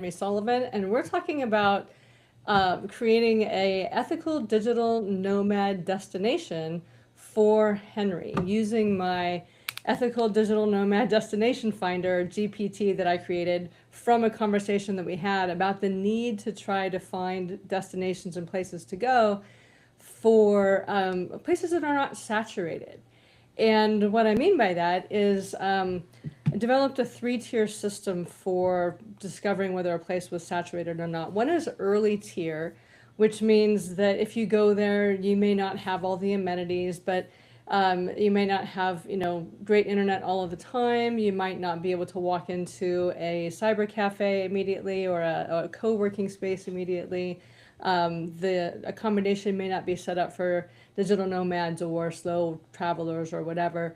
Sullivan, and we're talking about creating a ethical digital nomad destination for Henry using my ethical digital nomad destination finder GPT that I created from a conversation that we had about the need to try to find destinations and places to go for places that are not saturated. And what I mean by that is I developed a three-tier system for discovering whether a place was saturated or not. One is early tier, which means that if you go there, you may not have all the amenities, but you may not have, great internet all of the time. You might not be able to walk into a cyber cafe immediately or a co-working space immediately. The accommodation may not be set up for digital nomads or slow travelers or whatever,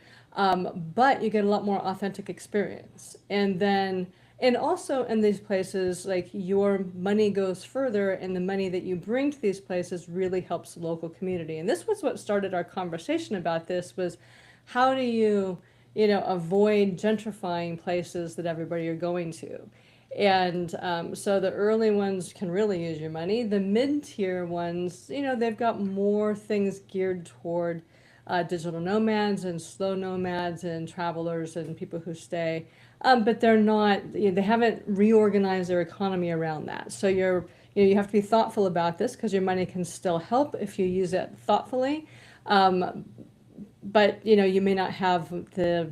but you get a lot more authentic experience. And also in these places, like your money goes further, and the money that you bring to these places really helps the local community. And this was what started our conversation about this was how do you, avoid gentrifying places that everybody are going to. And so the early ones can really use your money. The mid-tier ones, they've got more things geared toward digital nomads and slow nomads and travelers and people who stay. But they're not, they haven't reorganized their economy around that. So you have to be thoughtful about this because your money can still help if you use it thoughtfully. But you may not have the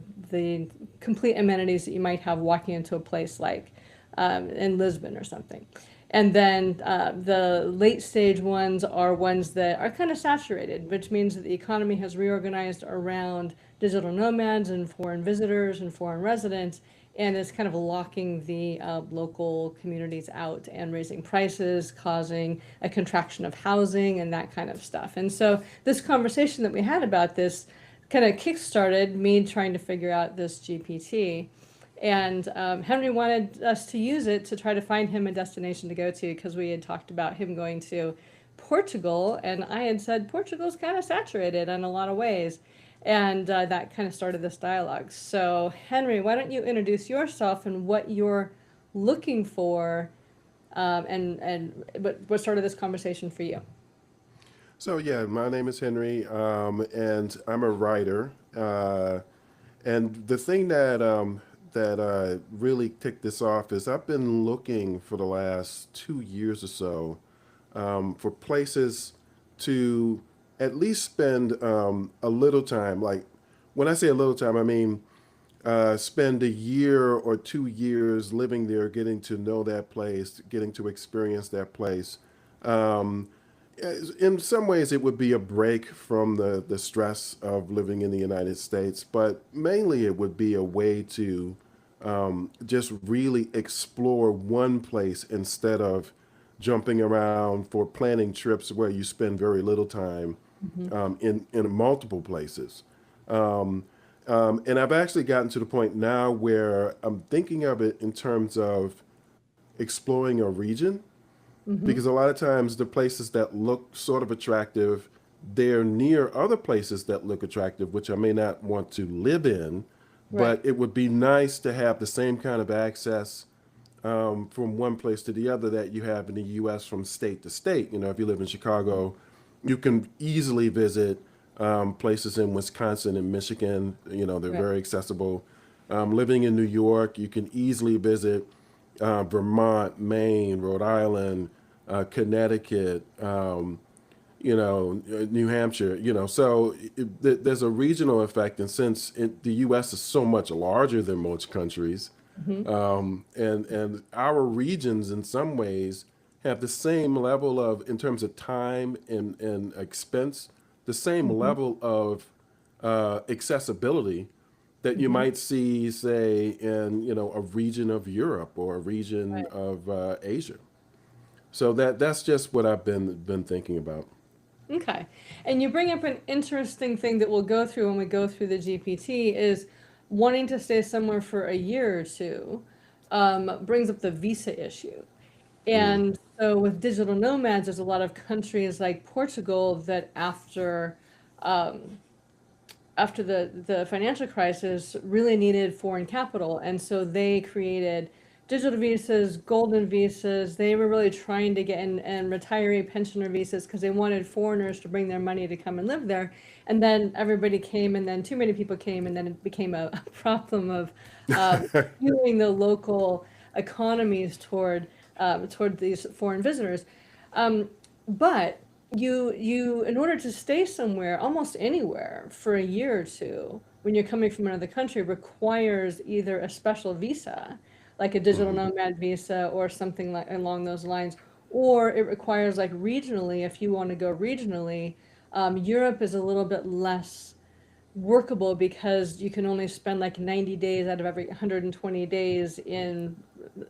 complete amenities that you might have walking into a place like in Lisbon or something. And then the late stage ones are ones that are kind of saturated, which means that the economy has reorganized around digital nomads and foreign visitors and foreign residents, and is kind of locking the local communities out and raising prices, causing a contraction of housing and that kind of stuff. And so this conversation that we had about this kind of kickstarted me trying to figure out this GPT. And Henry wanted us to use it to try to find him a destination to go to because we had talked about him going to Portugal, and I had said Portugal's kind of saturated in a lot of ways. And that kind of started this dialogue. So, Henry, why don't you introduce yourself and what you're looking for, and what started this conversation for you? So yeah, my name is Henry, and I'm a writer. And the thing that really kicked this off is I've been looking for the last 2 years or so for places to at least spend a little time. Like when I say a little time, I mean spend a year or 2 years living there, getting to know that place, getting to experience that place. Um, in some ways, it would be a break from the stress of living in the United States, but mainly it would be a way to just really explore one place instead of jumping around for planning trips where you spend very little time Hmm. in multiple places. Um, and I've actually gotten to the point now where I'm thinking of it in terms of exploring a region because Hmm. a lot of times the places that look sort of attractive, they're near other places that look attractive, which I may not want to live in, Right. but it would be nice to have the same kind of access from one place to the other that you have in the U.S. from state to state. If you live in Chicago, you can easily visit places in Wisconsin and Michigan. They're Right. very accessible. Living in New York, you can easily visit Vermont, Maine, Rhode Island, Connecticut, New Hampshire. So there's a regional effect, and since the U.S. is so much larger than most countries, Hmm. and our regions in some ways have the same level of, in terms of time and expense, the same Hmm. level of accessibility that you Hmm. might see, say, in a region of Europe or a region Right. of Asia. So that's just what I've been thinking about. Okay. And you bring up an interesting thing that we'll go through when we go through the GPT is wanting to stay somewhere for a year or two brings up the visa issue. Mm, And so with digital nomads, there's a lot of countries like Portugal that um, after the financial crisis really needed foreign capital. And so they created digital visas, golden visas. They were really trying to get in, and retiree pensioner visas because they wanted foreigners to bring their money to come and live there. And then everybody came, and then too many people came, and then it became a problem of skewing the local economies toward these foreign visitors. But you in order to stay somewhere, almost anywhere for a year or two, when you're coming from another country, requires either a special visa, like a digital Hmm. nomad visa or something like along those lines, or it requires like regionally, if you want to go regionally, Europe is a little bit less workable because you can only spend like 90 days out of every 120 days in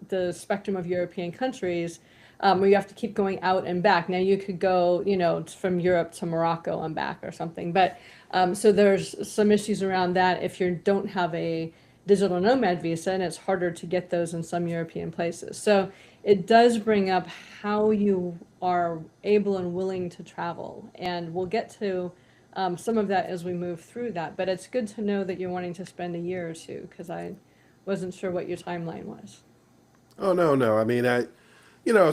the spectrum of European countries, where you have to keep going out and back. Now you could go, from Europe to Morocco and back or something, but so there's some issues around that if you don't have a digital nomad visa, and it's harder to get those in some European places. So it does bring up how you are able and willing to travel, and we'll get to some of that as we move through that. But it's good to know that you're wanting to spend a year or two because I wasn't sure what your timeline was. Oh no, no. I mean,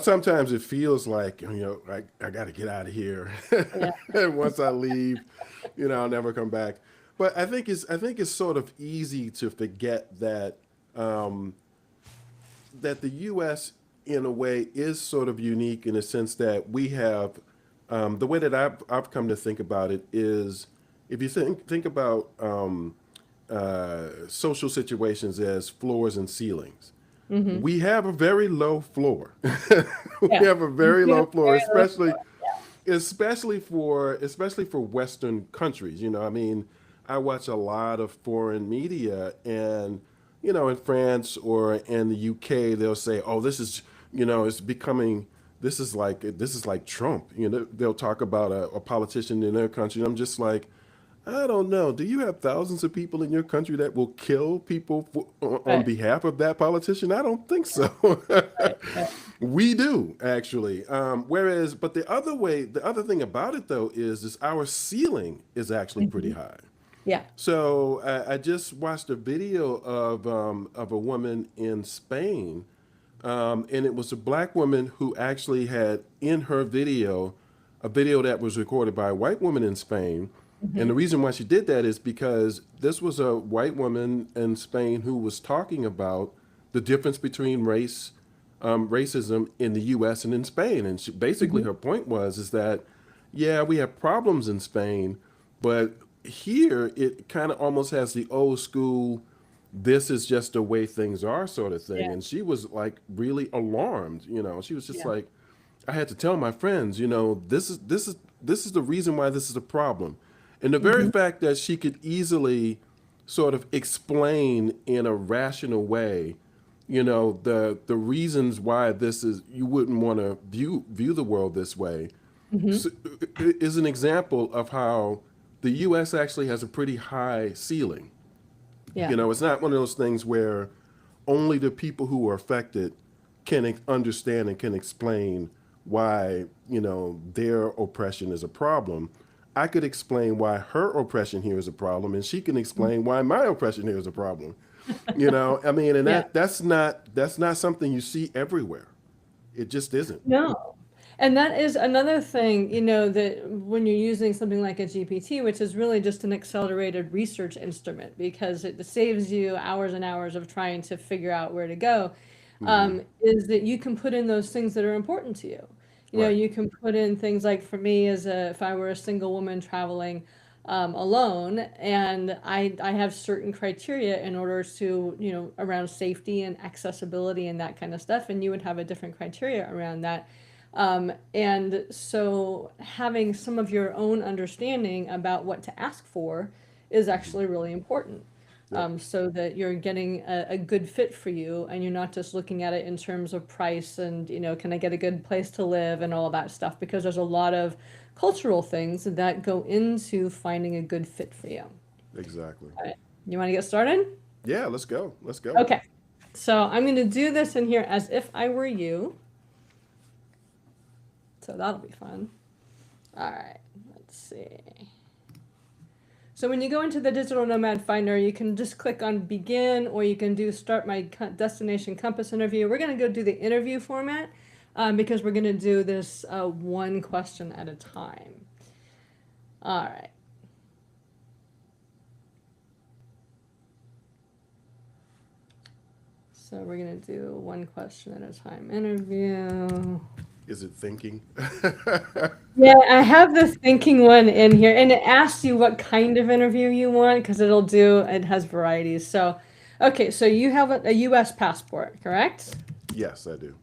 sometimes it feels like, I got to get out of here. Yeah. And once I leave, I'll never come back. But I think it's sort of easy to forget um, that the U.S. in a way is sort of unique in the sense that we have the way that I've come to think about it is if you think about social situations as floors and ceilings, Mm-hmm. we have a very low floor. We Yeah. have a You very do low have floor, very low especially floor. especially for Western countries. I mean, I watch a lot of foreign media, and in France or in the UK, they'll say, "Oh, this is it's becoming." This is like Trump. They'll talk about a politician in their country. And I'm just like, I don't know. Do you have thousands of people in your country that will kill people on Right. behalf of that politician? I don't think so. Right. Right. We do actually. But the other thing about it though is our ceiling is actually pretty Mm-hmm. high. Yeah. So I just watched a video of a woman in Spain, and it was a black woman who actually had in her video a video that was recorded by a white woman in Spain. And Mm-hmm. the reason why she did that is because this was a white woman in Spain who was talking about the difference between racism in the U.S. and in Spain. And basically Mm-hmm. her point was is that, yeah, we have problems in Spain, but here it kind of almost has the old school, this is just the way things are sort of thing. Yeah. And she was like really alarmed. She was just Yeah. like, I had to tell my friends, this is the reason why this is a problem. And the very Mm-hmm. fact that she could easily sort of explain in a rational way, the reasons why this is you wouldn't want to view the world this way, Mm-hmm. is an example of how the US actually has a pretty high ceiling. Yeah. It's not one of those things where only the people who are affected can understand and can explain why, their oppression is a problem. I could explain why her oppression here is a problem, and she can explain why my oppression here is a problem. I mean, and Yeah. that's not something you see everywhere. It just isn't. No. And that is another thing, that when you're using something like a GPT, which is really just an accelerated research instrument because it saves you hours and hours of trying to figure out where to go, Hmm. is that you can put in those things that are important to you. Right. You can put in things like for me, if I were a single woman traveling alone, and I have certain criteria in order to, around safety and accessibility and that kind of stuff, and you would have a different criteria around that. And so having some of your own understanding about what to ask for is actually really important. Yep. So that you're getting a good fit for you and you're not just looking at it in terms of price and, can I get a good place to live and all that stuff, because there's a lot of cultural things that go into finding a good fit for you. Exactly. All right. You want to get started? Yeah. Let's go. Let's go. Okay. So I'm going to do this in here as if I were you. So that'll be fun. All right. Let's see. So when you go into the digital nomad finder, you can just click on begin, or you can do start my destination compass interview. We're going to go do the interview format because we're going to do this one question at a time. All right. So we're going to do one question at a time interview. Is it thinking? Yeah, I have the thinking one in here, and it asks you what kind of interview you want because it has varieties. So, okay, so you have a US passport, correct? Yes, I do.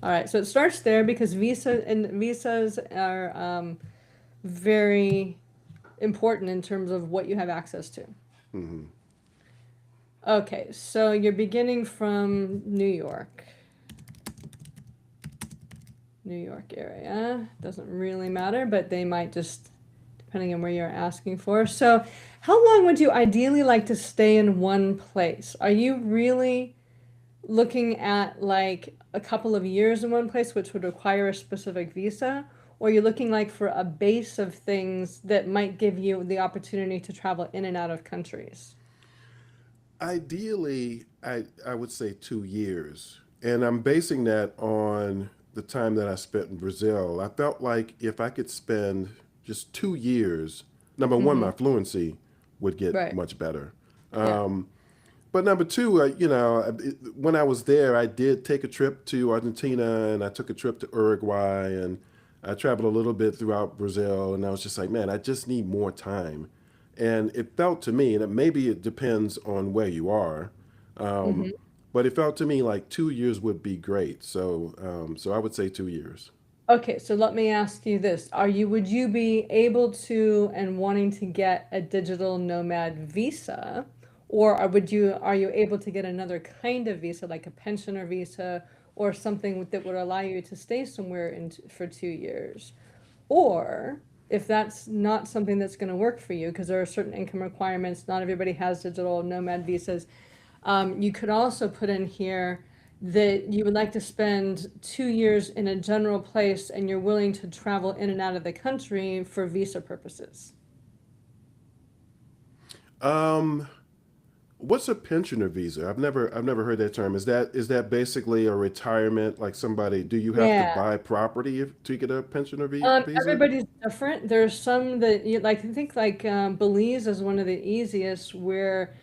All right, so it starts there because visas are very important in terms of what you have access to. Hmm. Okay, so you're beginning from New York area. Doesn't really matter, but they might just, depending on where you're asking for. So, how long would you ideally like to stay in one place? Are you really looking at like a couple of years in one place, which would require a specific visa? Or you're looking like for a base of things that might give you the opportunity to travel in and out of countries? Ideally, I would say 2 years. And I'm basing that on the time that I spent in Brazil. I felt like if I could spend just 2 years, number one, Mm-hmm. my fluency would get Right. much better. Yeah. But number two, when I was there, I did take a trip to Argentina and I took a trip to Uruguay and I traveled a little bit throughout Brazil. And I was just like, man, I just need more time. And it felt to me, and maybe it depends on where you are, um, Mm-hmm. but it felt to me like 2 years would be great. So I would say 2 years. Okay, so let me ask you this. Would you be able to and wanting to get a digital nomad visa? Or are you able to get another kind of visa, like a pensioner visa or something that would allow you to stay somewhere for 2 years? Or if that's not something that's going to work for you, because there are certain income requirements, not everybody has digital nomad visas. You could also put in here that you would like to spend 2 years in a general place and you're willing to travel in and out of the country for visa purposes. Um, what's a pensioner visa? I've never heard that term. Is that basically a retirement? Like somebody, do you have to Yeah. buy property to get a pensioner visa? Everybody's different. There's some that you like. I think like Belize is one of the easiest where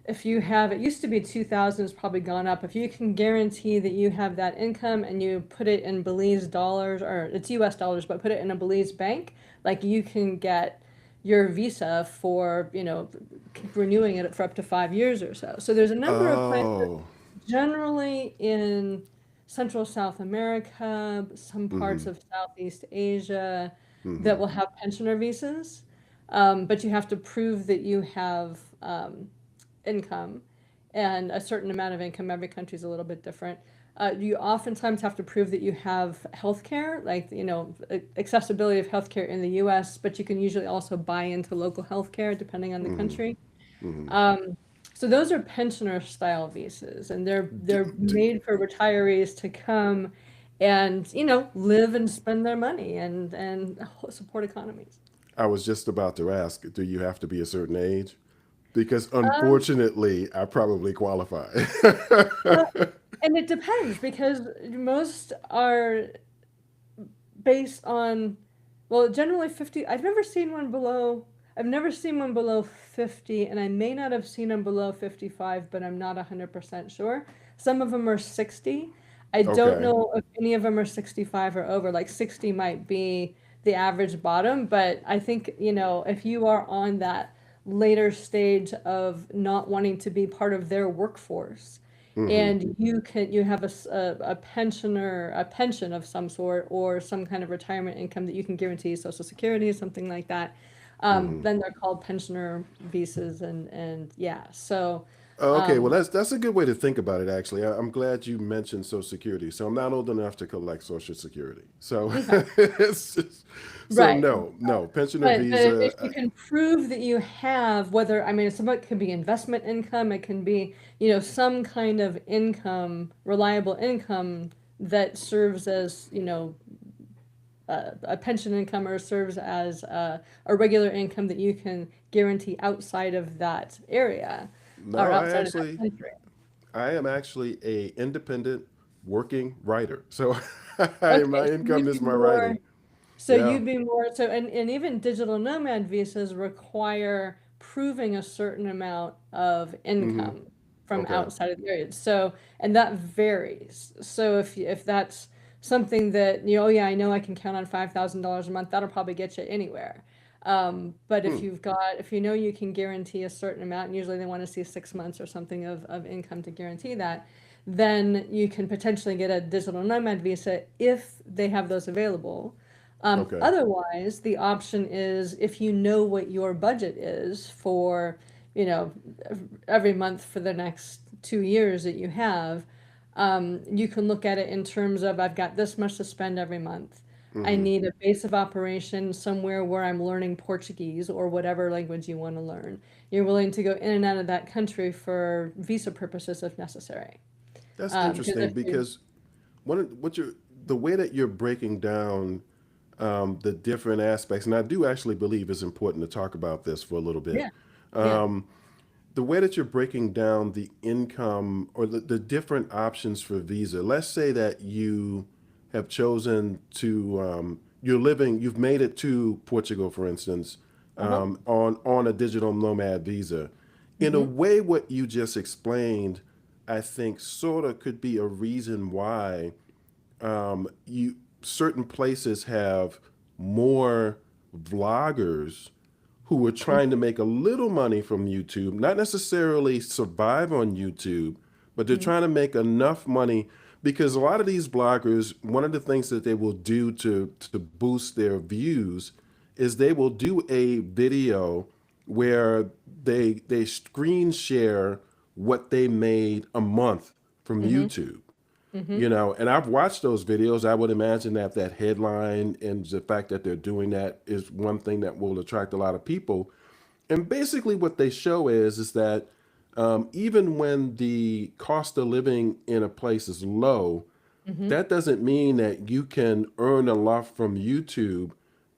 if you have, it used to be 2000, it's probably gone up. If you can guarantee that you have that income and you put it in Belize dollars, or it's US dollars, but put it in a Belize bank, like you can get your visa for, keep renewing it for up to 5 years or so. So there's a number of places Oh. generally in Central South America, some parts Mm-hmm. of Southeast Asia that Mm-hmm. will have pensioner visas. But you have to prove that you have income and a certain amount of income. Every country is a little bit different. You oftentimes have to prove that you have healthcare, like, accessibility of healthcare in the US, but you can usually also buy into local healthcare depending on the Mm-hmm. country. Mm-hmm. Um, so those are pensioner style visas, and D- they're d- made for retirees to come and, live and spend their money and support economies. I was just about to ask, do you have to be a certain age? Because Um, unfortunately, I probably qualify. uh, and it depends because most are based on, well, generally 50. I've never seen one below 50, and I may not have seen them below 55, but I'm not 100% sure. Some of them are 60. I don't Okay. know if any of them are 65 or over. Like 60 might be the average bottom, but I think, if you are on that later stage of not wanting to be part of their workforce, Mm-hmm. and you have a pension of some sort or some kind of retirement income that you can guarantee, Social Security, something like that. Mm-hmm. Then they're called pensioner visas, and yeah. So, Oh, okay, well um, that's a good way to think about it. Actually, I'm glad you mentioned Social Security. So I'm not old enough to collect Social Security. So, okay, it's just, so right. no pensioner But visa. if you can prove that you have, I mean, some of it could be investment income, it can be, some kind of income, reliable income that serves as, a pension income or serves as a regular income that you can guarantee outside of that area or No, outside of that country. I am actually a independent working writer. So Okay, my so income you'd be is my more writing. Yeah. and even digital nomad visas require proving a certain amount of Hmm. income from Okay. outside of the area. So, and that varies. So if that's something that oh yeah, I know I can count on $5,000 a month, that'll probably get you anywhere. But Hmm. if you know you can guarantee a certain amount, and usually they want to see 6 months or something of income to guarantee that, then you can potentially get a digital nomad visa if they have those available. Okay. Otherwise, the option is if you know what your budget is for, you know, every month for the next 2 years that you have, you can look at it in terms of I've got this much to spend every month. I Hmm. need a base of operation somewhere where I'm learning Portuguese or whatever language you want to learn. You're willing to go in and out of that country for visa purposes if necessary. That's Because interesting if you, because what you're the way that you're breaking down the different aspects, and I do actually believe it's important to talk about this for a little bit. yeah, yeah, Um, the way that you're breaking down the income or the different options for visa. Let's say that you have chosen to you've made it to Portugal, for instance, uh-huh, on a digital nomad visa. In a mm-hmm, way, what you just explained, I think, sort of could be a reason why you certain places have more vloggers who are trying to make a little money from YouTube, not necessarily survive on YouTube, but they're mm-hmm, trying to make enough money because a lot of these bloggers, one of the things that they will do to boost their views is they will do a video where they screen share what they made a month from mm-hmm, YouTube. mm-hmm, You know, and I've watched those videos. I would imagine that that headline and the fact that they're doing that is one thing that will attract a lot of people. And basically, what they show is that even when the cost of living in a place is low, mm-hmm, that doesn't mean that you can earn a lot from YouTube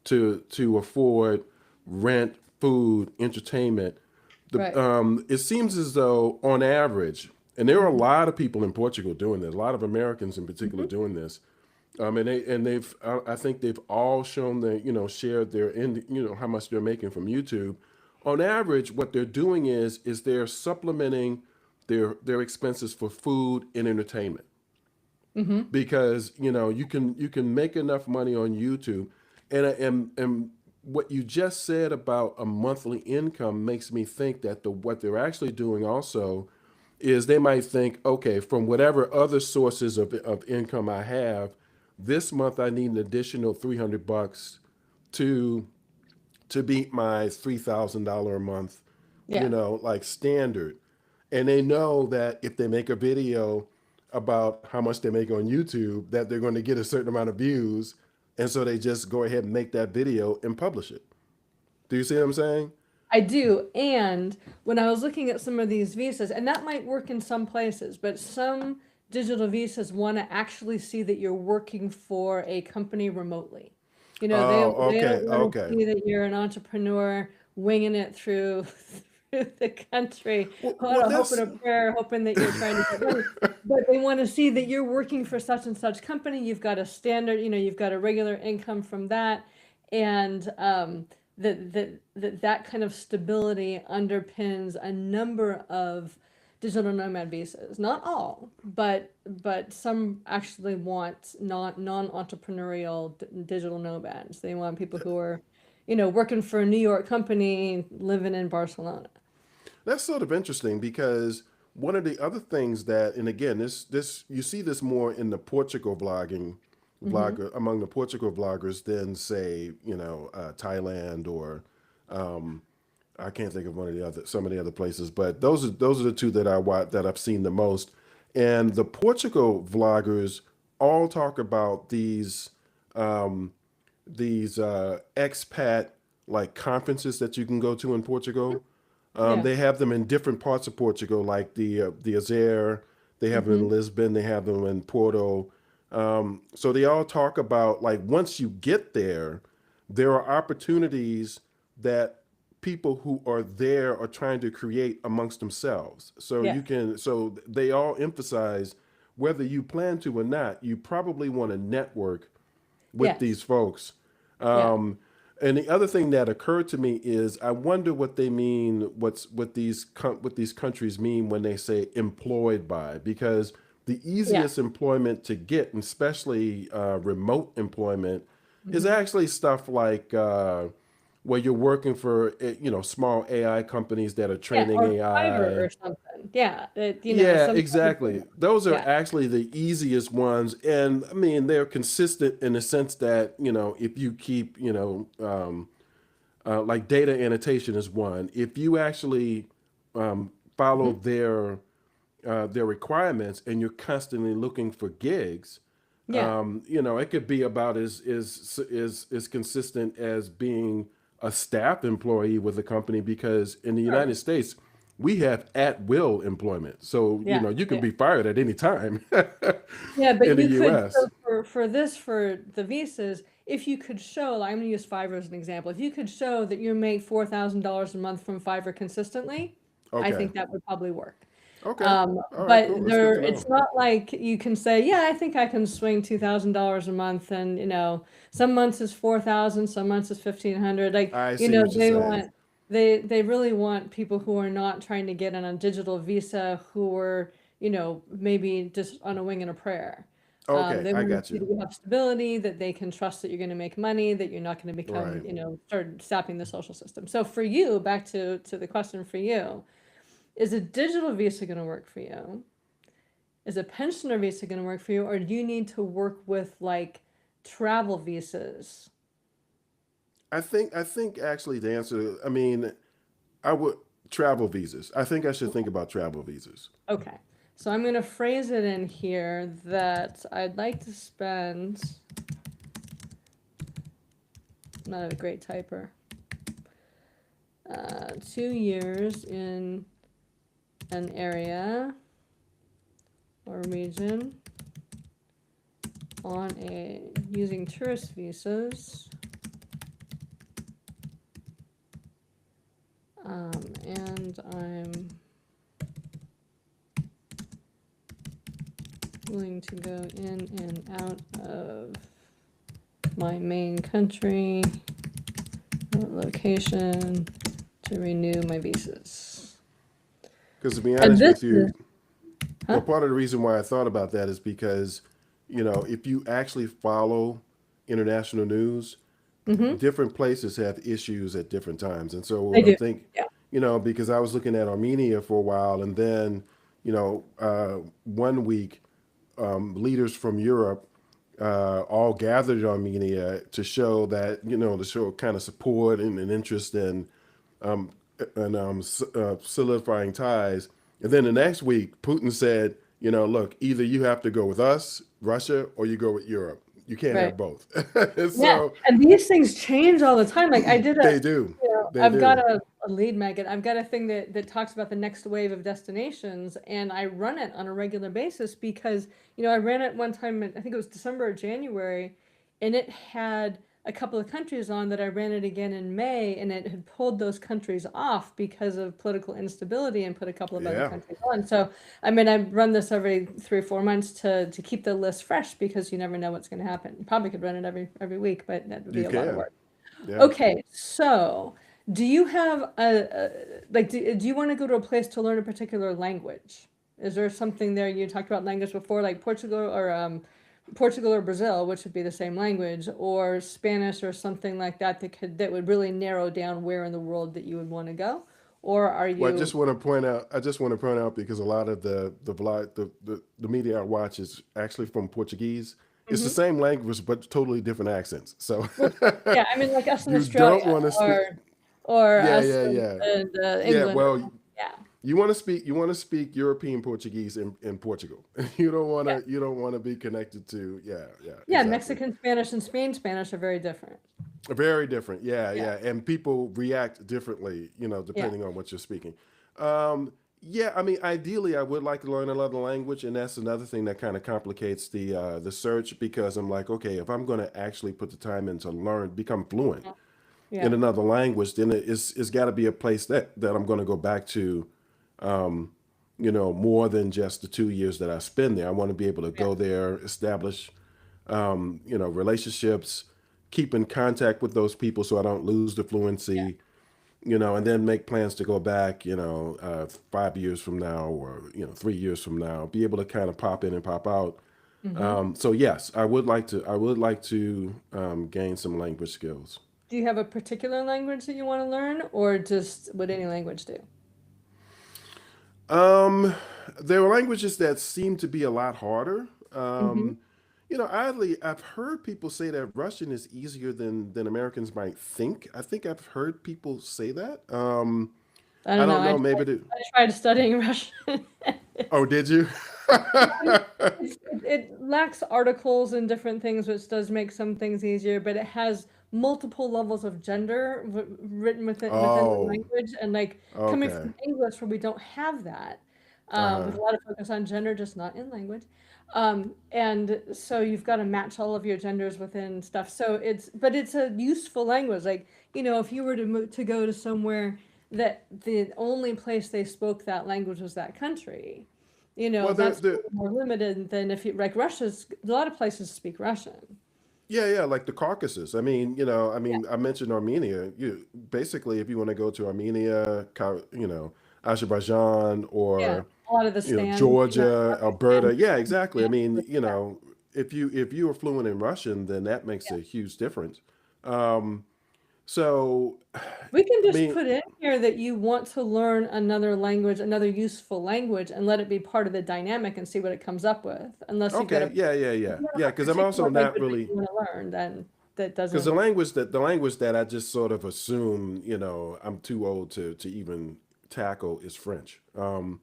to afford rent, food, entertainment. right, It seems as though, on average, and there are a mm-hmm, lot of people in Portugal doing this, a lot of Americans in particular mm-hmm, doing this, and they've I think they've all shown their shared their how much they're making from YouTube. On average, what they're doing is they're supplementing their expenses for food and entertainment mm-hmm, because you can make enough money on YouTube, and what you just said about a monthly income makes me think that what they're actually doing also is they might think, okay, from whatever other sources of income I have, this month I need an additional $300 to beat my $3,000 a month, yeah. like standard. And they know that if they make a video about how much they make on YouTube, that they're going to get a certain amount of views. And so they just go ahead and make that video and publish it. Do you see what I'm saying? I do. And when I was looking at some of these visas, and that might work in some places, but some digital visas want to actually see that you're working for a company remotely. Oh, They don't okay, want to okay. see that you're an entrepreneur winging it through through the country on Well, a hope and that's a prayer, hoping that you're trying to get money. But they want to see that you're working for such and such company. You've got a standard, you've got a regular income from that, and that kind of stability underpins a number of digital nomad visas. Not all, but some actually want non-entrepreneurial digital nomads. They want people who are, working for a New York company, living in Barcelona. That's sort of interesting because one of the other things that, and again, this you see this more in the Portugal Hmm. vlogger among the Portugal vloggers than say Thailand or um, I can't think of some of the other places, but those are the two that that I've seen the most. And the Portugal vloggers all talk about um, these expat like conferences that you can go to in Portugal. Yeah. They have them in different parts of Portugal, like the Azer. They have them Hmm. in Lisbon. They have them in Porto. So they all talk about like once you get there, there are opportunities that people who are there are trying to create amongst themselves. So Yes. so they all emphasize whether you plan to or not, you probably want to network with these Yes. folks. Yeah. Um, and the other thing that occurred to me is I wonder what they mean, what these countries mean when they say employed by, because the Yeah. easiest employment to get, and especially remote employment, is Hmm. actually stuff like where you're working for, small AI companies that are Yeah. training Or Fiverr AI. or something. Yeah. Yeah, Sometimes, exactly. Those are yeah. actually the easiest ones. And I mean, they're consistent in the sense that, if you keep, like data annotation is one. If you actually follow Hmm. their requirements and you're constantly looking for gigs, Yeah. it could be about as consistent as being a staff employee with a company because in the Sure. United States we have at will employment. So, Yeah. you can Yeah. be fired at any time Yeah, but in the you could, US. so for the visas, if you could show, like, I'm gonna use Fiverr as an example. If you could show that you make $4,000 a month from Fiverr consistently, I Okay. think that would probably work. Okay. All right, But cool. That's good to know. it's not like you can say, yeah, I think I can swing $2,000 a month, and some months is 4,000, some months is 1,500. Like, I see what you're saying. they really want people who are not trying to get on a digital visa, who are, maybe just on a wing and a prayer. Okay, They I want got you you. to have stability, that they can trust that you're going to make money, that you're not going to become, Right. start sapping the social system. So for you, back to the question for you, is a digital visa going to work for you? Is a pensioner visa going to work for you? Or do you need to work with like travel visas? I think actually the answer, I mean, I would travel visas. I think I should think about travel visas. Okay. So I'm going to phrase it in here that I'd like to spend, not a great typer, 2 years in an area or region on a using tourist visas, and I'm willing to go in and out of my main country location to renew my visas. Because to be And honest this with is, you, huh? well, part of the reason why I thought about that is because, if you actually follow international news, Mm-hmm. different places have issues at different times. And I so I'm do. thinking, Yeah. because I was looking at Armenia for a while, and then, one week, leaders from Europe all gathered in Armenia to show that, to show kind of support and interest in um, solidifying ties. And then the next week, Putin said, look, either you have to go with us, Russia, or you go with Europe. You can't Right. have both. Yeah, So and these things change all the time. Like I did a, they do. They I've got do. a lead magnet. I've got a thing that talks about the next wave of destinations, and I run it on a regular basis because, I ran it one time, I think it was December or January, and it had a couple of countries on that. I ran it again in May, and it had pulled those countries off because of political instability and put a couple of other Yeah, countries on. So, I mean, I run this every 3 or 4 months to keep the list fresh because you never know what's going to happen. You probably could run it every week, but that would be you a lot of can. work. Yeah. Okay, so do you have like, do you want to go to a place to learn a particular language? Is there something there? You talked about language before, like Portugal or Brazil, which would be the same language, or Spanish or something like that that would really narrow down where in the world that you would want to go? Or are Well, you? I just want to point out because a lot of the media I watch is actually from Portuguese. It's the Mhm. same language, but totally different accents. So Well, yeah, I mean, like us in you don't Australia, want to speak. or Yeah, us yeah, in, yeah. Yeah, England. well, Yeah, you want to speak European Portuguese in Portugal. yeah, you don't want to be connected to, yeah, yeah, yeah. exactly. Mexican Spanish and Spain Spanish are very different. Very different. Yeah, Yeah, yeah. And people react differently, yeah. depending on what you're speaking. Um, Yeah, I mean, ideally, I would like to learn another language, and that's another thing that kind of complicates the search because I'm like, okay, if I'm going to actually put the time in to learn, become fluent in Yeah, another language, then it's got to be a place that I'm going to go back to, um, more than just the 2 years that I spend there. I want to be able to yeah, go there, establish, relationships, keep in contact with those people so I don't lose the yeah. fluency, and then make plans to go back, 5 years from now or, 3 years from now, be able to kind of pop in and pop out. Hmm. So yes, I would like to gain some language skills. Do you have a particular language that you want to learn, or just would any language do? Um, there are languages that seem to be a lot harder. Hmm. Oddly, I've heard people say that Russian is easier than Americans might think. I think I've heard people say that. I I don't know. don't know. Maybe the. I tried studying Russian. Oh, did you? It lacks articles and different things, which does make some things easier, but it has multiple levels of gender written within the Oh, language, and like coming okay. from English where we don't have that, with Uh-huh. a lot of focus on gender, just not in language. And so you've got to match all of your genders within stuff. So but it's a useful language. Like, if you were to go to somewhere that the only place they spoke that language was that country, Well, that's a little more limited than if you like Russia's, a lot of places speak Russian. yeah, like the Caucasus. I mean, Yeah. I mentioned Armenia. You basically, if you want to go to Armenia, Azerbaijan, Yeah. or A lot of the stand, Georgia, stand Alberta. Yeah, exactly. I mean, yeah. if you are fluent in Russian, then that makes a huge difference. Um, so, We can I just mean, put in here that you want to learn another language, another useful language, and let it be part of the dynamic and see what it comes up with. Unless you've got okay, yeah, if you yeah. have a Because I'm also particular not language that really you want to learn, then that because doesn't. the language that I just sort of assume, I'm too old to even tackle is French. I don't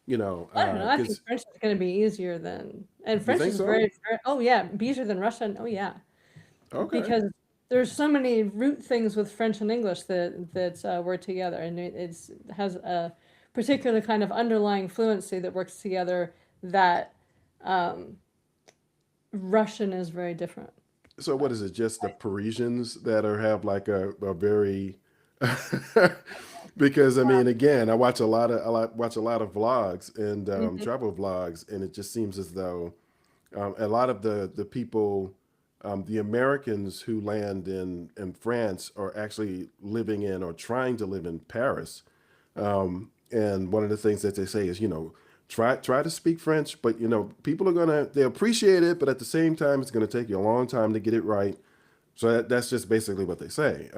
know. I think Because French is going to be easier and you French think is so? oh yeah, easier than Russian. Oh yeah. Okay. Because there's so many root things with French and English that work together, and it has a particular kind of underlying fluency that works together that um, Russian is very different So what from. is it? Just the Parisians that have like a very because I mean again I watch a lot of vlogs and Mhm. travel vlogs and it just seems as though a lot of the people the Americans who land in France are actually living in or trying to live in Paris. And one of the things that they say is, try to speak French, but people are they appreciate it, but at the same time, it's gonna take you a long time to get it right. So that's just basically what they say.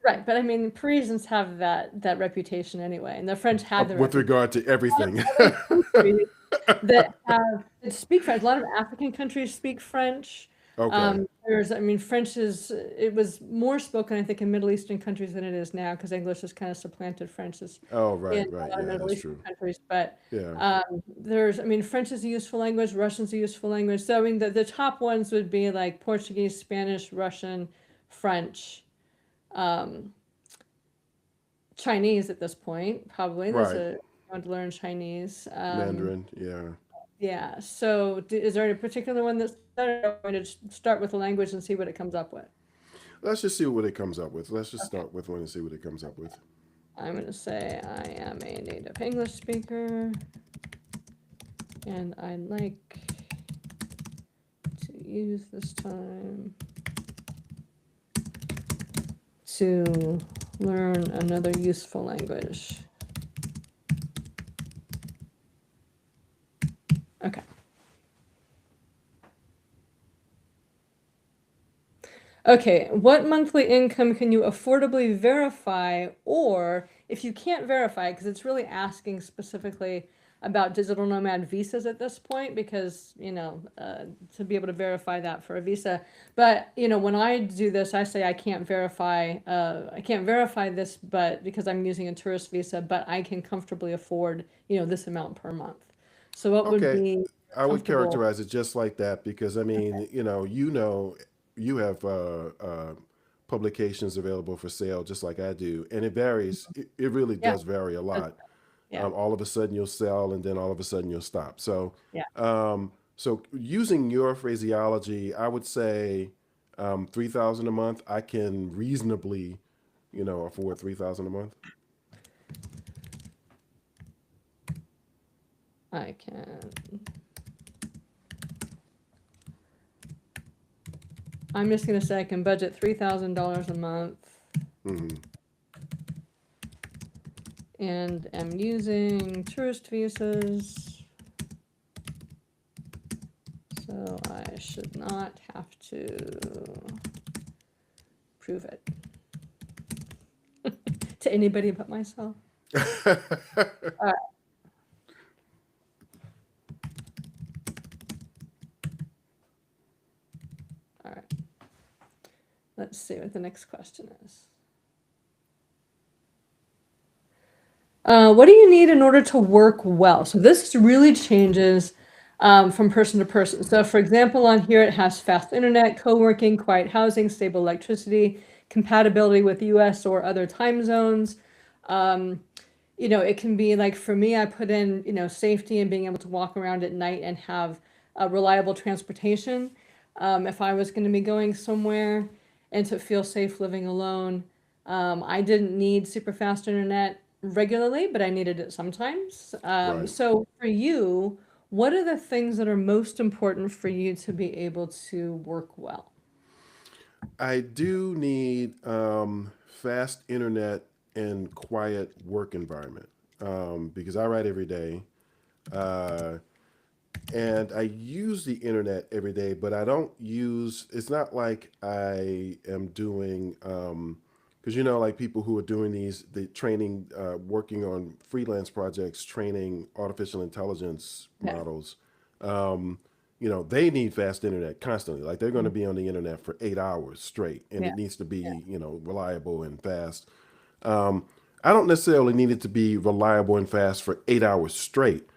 Right, but I mean, Parisians have that reputation anyway, and the French have the With reputation. regard to A lot everything. of other countries that speak French. A lot of African countries speak French. Okay. I mean, French it was more spoken, I think, in Middle Eastern countries than it is now, because English has kind of supplanted French Oh, in right. a lot of Yeah, Middle that's Eastern true. countries. But Yeah. I mean, French is a useful language, Russian's a useful language. So, I mean, the top ones would be like Portuguese, Spanish, Russian, French, um, Chinese at this point, probably. Right. I want to learn Chinese. Mandarin. Yeah. Yeah. So, is there any particular one that's better? I'm going to start with the language and see what it comes up with. Let's just see what it comes up with. Let's just Okay. start with one and see what it comes up with. I'm going to say I am a native English speaker and I'd like to use this time to learn another useful language. Okay. Okay, what monthly income can you affordably verify? Or if you can't verify, because it's really asking specifically about digital nomad visas at this point, because, to be able to verify that for a visa. But, when I do this, I say I can't verify this, but because I'm using a tourist visa, but I can comfortably afford, this amount per month. So what would Okay. be I would comfortable? characterize it just like that because I Okay. mean, you have publications available for sale just like I do, and it varies. It really Yeah. does vary a lot. Yeah. All of a sudden you'll sell, and then all of a sudden you'll stop. So, Yeah. so using your phraseology, I would say 3,000 a month. I can reasonably, afford 3,000 a month. I can. I'm just gonna say I can budget $3,000 a month, Hmm. and am using tourist visas, so I should not have to prove it to anybody but myself. All right, all right. Let's see what the next question is. What do you need in order to work well? So this really changes from person to person. So for example, on here it has fast internet, co-working, quiet housing, stable electricity, compatibility with US or other time zones. Um, it can be like for me, I put in, safety and being able to walk around at night and have reliable transportation. If I was going to be going somewhere and to feel safe living alone, I didn't need super fast internet regularly, but I needed it sometimes. Right. So for you, what are the things that are most important for you to be able to work well? I do need fast internet and quiet work environment because I write every day. Uh, and I use the internet every day, but I don't use. It's not like I am doing because like people who are doing the training, working on freelance projects, training artificial intelligence Yeah. models. Um, they need fast internet constantly. Like they're going to Mhm. be on the internet for 8 hours straight, and Yeah. it needs to Yeah. be reliable and fast. Um, I don't necessarily need it to be reliable and fast for 8 hours straight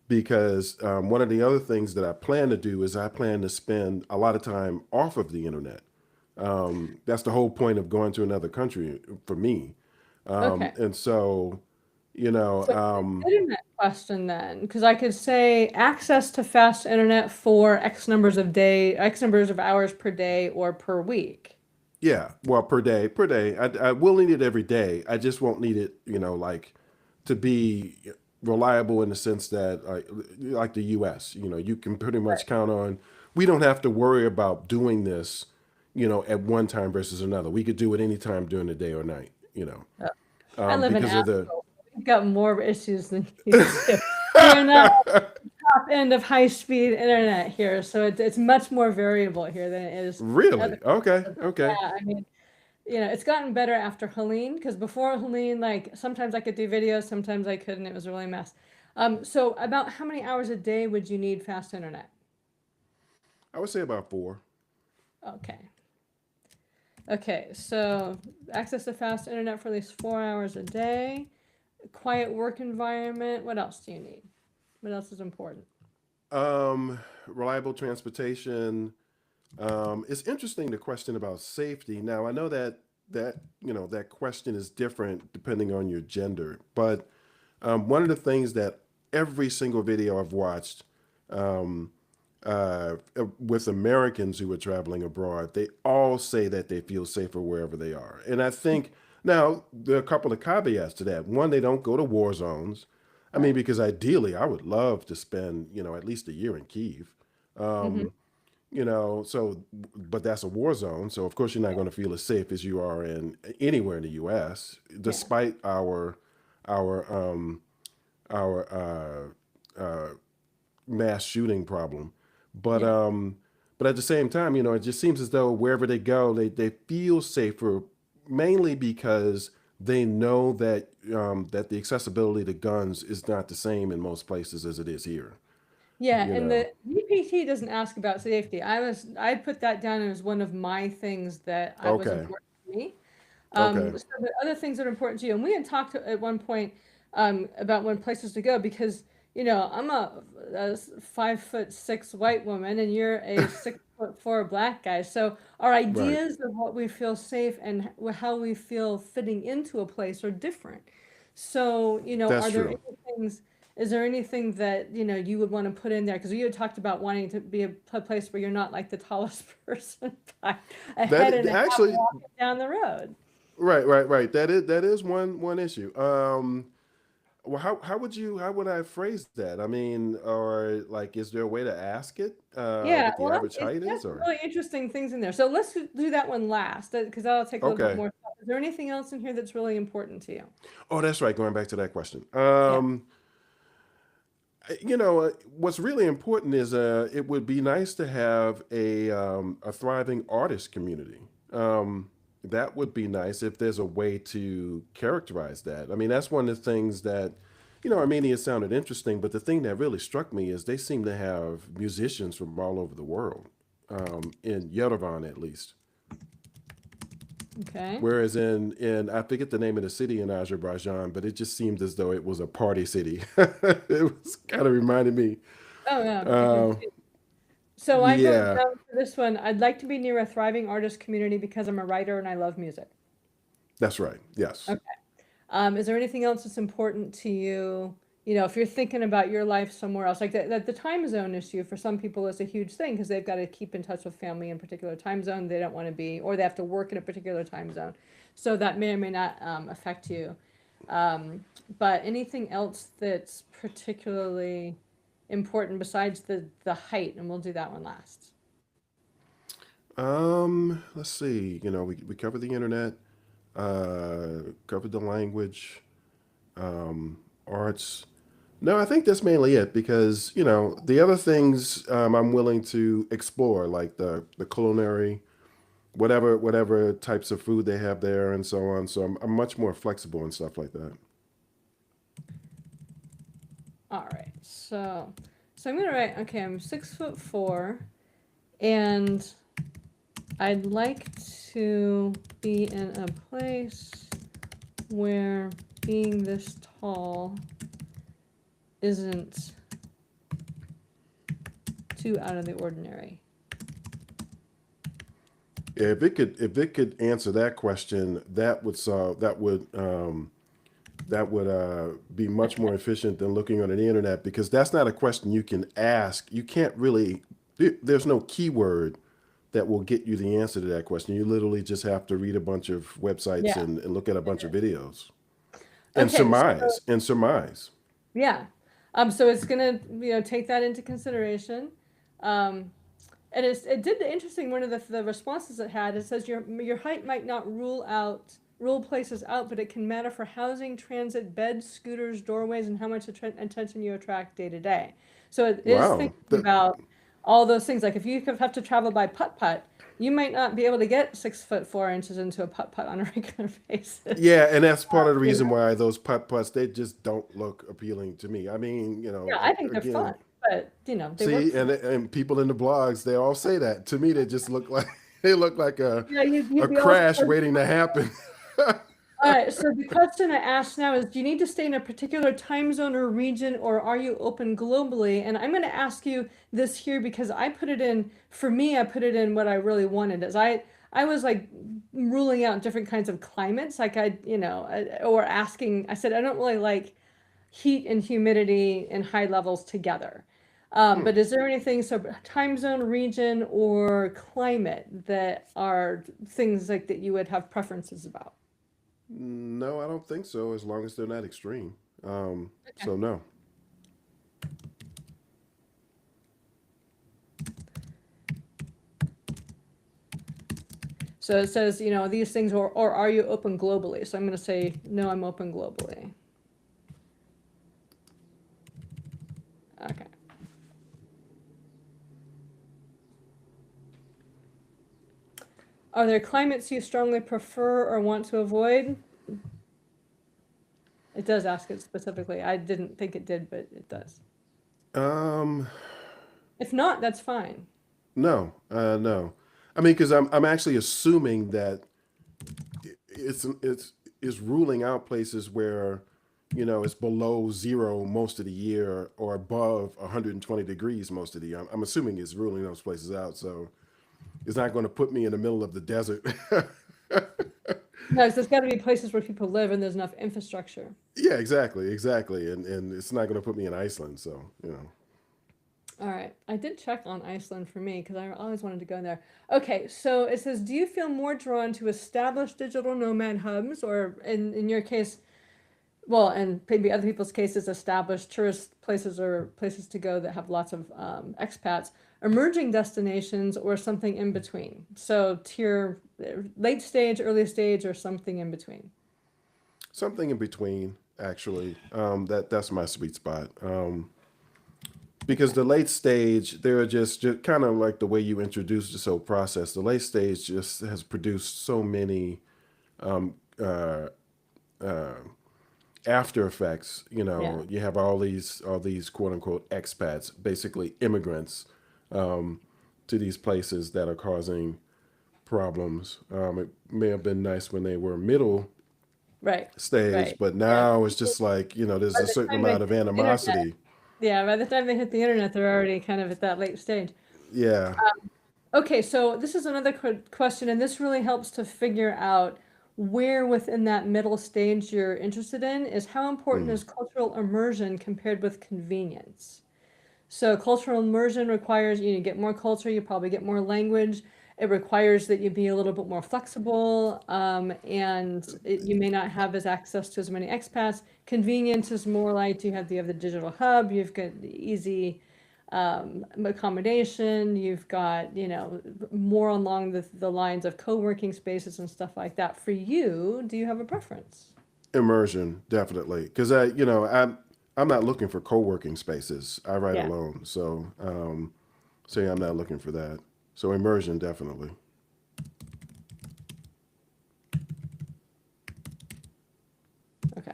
because one of the other things that I plan to do is I plan to spend a lot of time off of the internet. That's the whole point of going to another country for me. Okay. And so, you know, So internet question then, because I could say access to fast internet for X numbers of hours per day or per week. yeah, well, per day. I will need it every day. I just won't need it, like to be reliable in the sense that, like the U.S., you can pretty much count on. We don't have to worry about doing this, at one time versus another. We could do it any time during the day or night, Uh, I live in because of the. Asheville. We've got more issues than you do. We're not top end of high speed internet here, so it's much more variable here than it is other Really? Okay. places. Okay. Yeah, I mean, it's gotten better after Helene, because before Helene, like sometimes I could do videos, sometimes I couldn't. It was really a mess. So about how many hours a day would you need fast internet? I would say about 4. Okay. Okay, so access to fast internet for at least 4 hours a day, quiet work environment. What else do you need? What else is important? Reliable transportation. It's interesting the question about safety. Now I know that question is different depending on your gender, but one of the things that every single video I've watched um, with Americans who are traveling abroad, they all say that they feel safer wherever they are. And I think now there are a couple of caveats to that. One, they don't go to war zones. I mean, Right. because ideally, I would love to spend at least a year in Kiev. Mm-hmm. So but that's a war zone, so of course you're not Yeah. going to feel as safe as you are in anywhere in the US, Yeah. despite our um our mass shooting problem. But Yeah. um but at the same time, it just seems as though wherever they go, they feel safer, mainly because they know that the accessibility to guns is not the same in most places as it is here. Yeah, You and know. the VPT doesn't ask about safety. I put that down as one of my things that I was Okay. important to me. Okay. So the other things that are important to you, and we had talked at one point about when places to go, because I'm a 5'6" white woman and you're a 6'4" black guy. So our Right. ideas of what we feel safe and how we feel fitting into a place are different. So, That's are there true. any things, is there anything that, you would want to put in there? Because you had talked about wanting to be a place where you're not like the tallest person by a head and a half Actually, walking down the road. right. That is one issue. Well, how would I phrase that? I mean, or like, is there a way to ask it Yeah, what the well, average it's height got is, some or? really interesting things in there. So let's do that one last, because that'll take a little bit Okay. more thought. Is there anything else in here that's really important to you? Oh, that's right. Going back to that question. Yeah. What's really important is it would be nice to have a thriving artist community. That would be nice if there's a way to characterize that. I mean, that's one of the things that, Armenia sounded interesting, but the thing that really struck me is they seem to have musicians from all over the world, in Yerevan at least. Okay. Whereas in I forget the name of the city in Azerbaijan, but it just seemed as though it was a party city. It was kind of reminded me. Oh, yeah, I can Uh, see. So I wrote yeah, down for this one, I'd like to be near a thriving artist community because I'm a writer and I love music. that's right. Yes. Okay. Is there anything else that's important to you? If you're thinking about your life somewhere else, like that the time zone issue for some people is a huge thing because they've got to keep in touch with family in a particular time zone. They don't want to be, or they have to work in a particular time zone. So that may or may not affect you. Um, but anything else that's particularly important besides the height, and we'll do that one last. Let's see. We covered the internet, covered the language, arts. No, I think that's mainly it because, the other things I'm willing to explore, like the culinary, whatever types of food they have there and so on. So I'm much more flexible and stuff like that. All right. So I'm gonna write. Okay, I'm 6'4", and I'd like to be in a place where being this tall isn't too out of the ordinary. Yeah, if it could answer that question, that would be much more efficient than looking on the internet because that's not a question you can ask. You can't really. There's no keyword that will get you the answer to that question. You literally just have to read a bunch of websites Yeah. and look at a bunch of videos and Okay. surmise. Yeah. So it's gonna, take that into consideration. Um, and it did the interesting one of the responses it had. It says your height might not rule places out, but it can matter for housing, transit, beds, scooters, doorways, and how much attention you attract day to day. So it is Wow. thinking about all those things. Like if you have to travel by putt putt, you might not be able to get 6'4" into a putt putt on a regular basis. Yeah, and that's part of the You reason know? why those putt putts they just don't look appealing to me. I mean, Yeah, I think they're fun, again, but they work see, for me. and people in the blogs they all say that. To me, they just look like they look like a Yeah, a we also. crash waiting to happen. All right, so the question I asked now is, do you need to stay in a particular time zone or region, or are you open globally? And I'm going to ask you this here because I put it in, for me, I put it in what I really wanted is I was like ruling out different kinds of climates, like or asking, I said, I don't really like heat and humidity and high levels together. Hmm. But is there anything, so time zone, region, or climate that are things like that you would have preferences about? No, I don't think so. As long as they're not extreme. Okay. So no. So it says, these things, or are you open globally? So I'm going to say, no, I'm open globally. Okay. Are there climates you strongly prefer or want to avoid? It does ask it specifically. I didn't think it did, but it does. Um, If not, that's fine. no, no. I mean, because I'm actually assuming that it's ruling out places where it's below zero most of the year or above 120 degrees most of the year. I'm assuming it's ruling those places out, so it's not going to put me in the middle of the desert. No, so there's got to be places where people live and there's enough infrastructure. Yeah, exactly, exactly. And it's not going to put me in Iceland, so you know. All right. I did check on Iceland for me because I always wanted to go there. Okay, so it says, do you feel more drawn to established digital nomad hubs, or in your case, well, and maybe other people's cases, established tourist places or places to go that have lots of expats, emerging destinations, or something in between? So tier late stage, early stage, or something in between. Something in between, actually. That's my sweet spot. Because Okay. the late stage, they're just kind of like the way you introduced this whole process. The late stage just has produced so many um, uh, uh, after effects. You Yeah. know, you have all these quote unquote expats, basically immigrants, um, to these places that are causing problems. It may have been nice when they were middle Right. stage, Right. but Yeah. now it's just like, there's By a the certain time they amount hit of the internet, animosity. yeah, by the time they hit the internet, they're already kind of at that late stage. Yeah. Okay, so this is another question, and this really helps to figure out where within that middle stage you're interested in is how important Mm. is cultural immersion compared with convenience? So cultural immersion requires you to get more culture, you probably get more language. It requires that you be a little bit more flexible, and you may not have as access to as many expats. Convenience is more like you have the digital hub, you've got the easy accommodation, you've got, more along the lines of co-working spaces and stuff like that. For you, do you have a preference? Immersion, definitely. Because I'm not looking for co-working spaces. I write Yeah. alone, so yeah, I'm not looking for that. So immersion, definitely. Okay.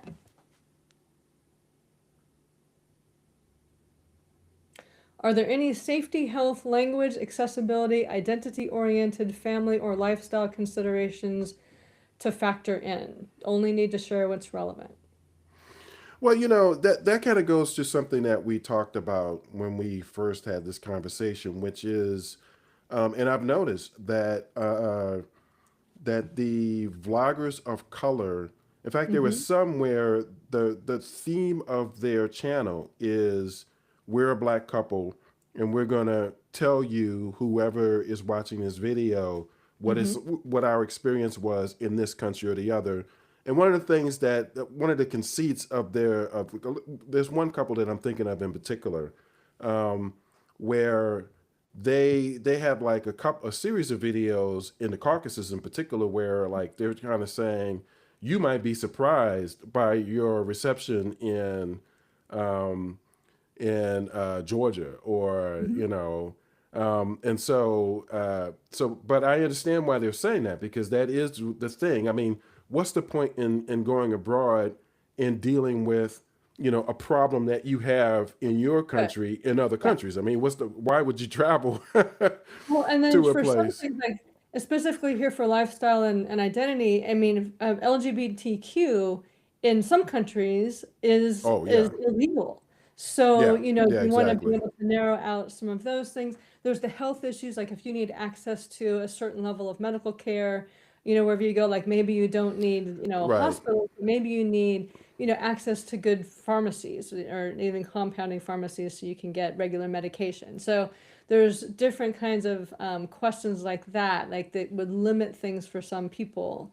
Are there any safety, health, language, accessibility, identity-oriented, family, or lifestyle considerations to factor in? Only need to share what's relevant. Well, that kind of goes to something that we talked about when we first had this conversation, which is, and I've noticed that the vloggers of color, in fact, there was Mm-hmm. some where the theme of their channel is we're a black couple and we're gonna tell you, whoever is watching this video, Mm-hmm. what our experience was in this country or the other. And one of the things that one of the conceits of there's one couple that I'm thinking of in particular, um, where they have like a series of videos in the Caucasus in particular where like they're kind of saying you might be surprised by your reception um, in Georgia, or Mm-hmm. but I understand why they're saying that, because that is the thing. I mean, what's the point in going abroad and dealing with a problem that you have in your Good. country in other Yeah. countries? I mean, why would you travel Well, and then to a for some place? things like specifically here for lifestyle and identity, I mean, LGBTQ in some countries Oh is yeah, illegal. So, yeah, yeah, you want to be exactly. able to narrow out some of those things. There's the health issues, like if you need access to a certain level of medical care, wherever you go, like maybe you don't need, a Right. hospital, maybe you need, access to good pharmacies or even compounding pharmacies so you can get regular medication. So there's different kinds of questions like that, like that would limit things for some people.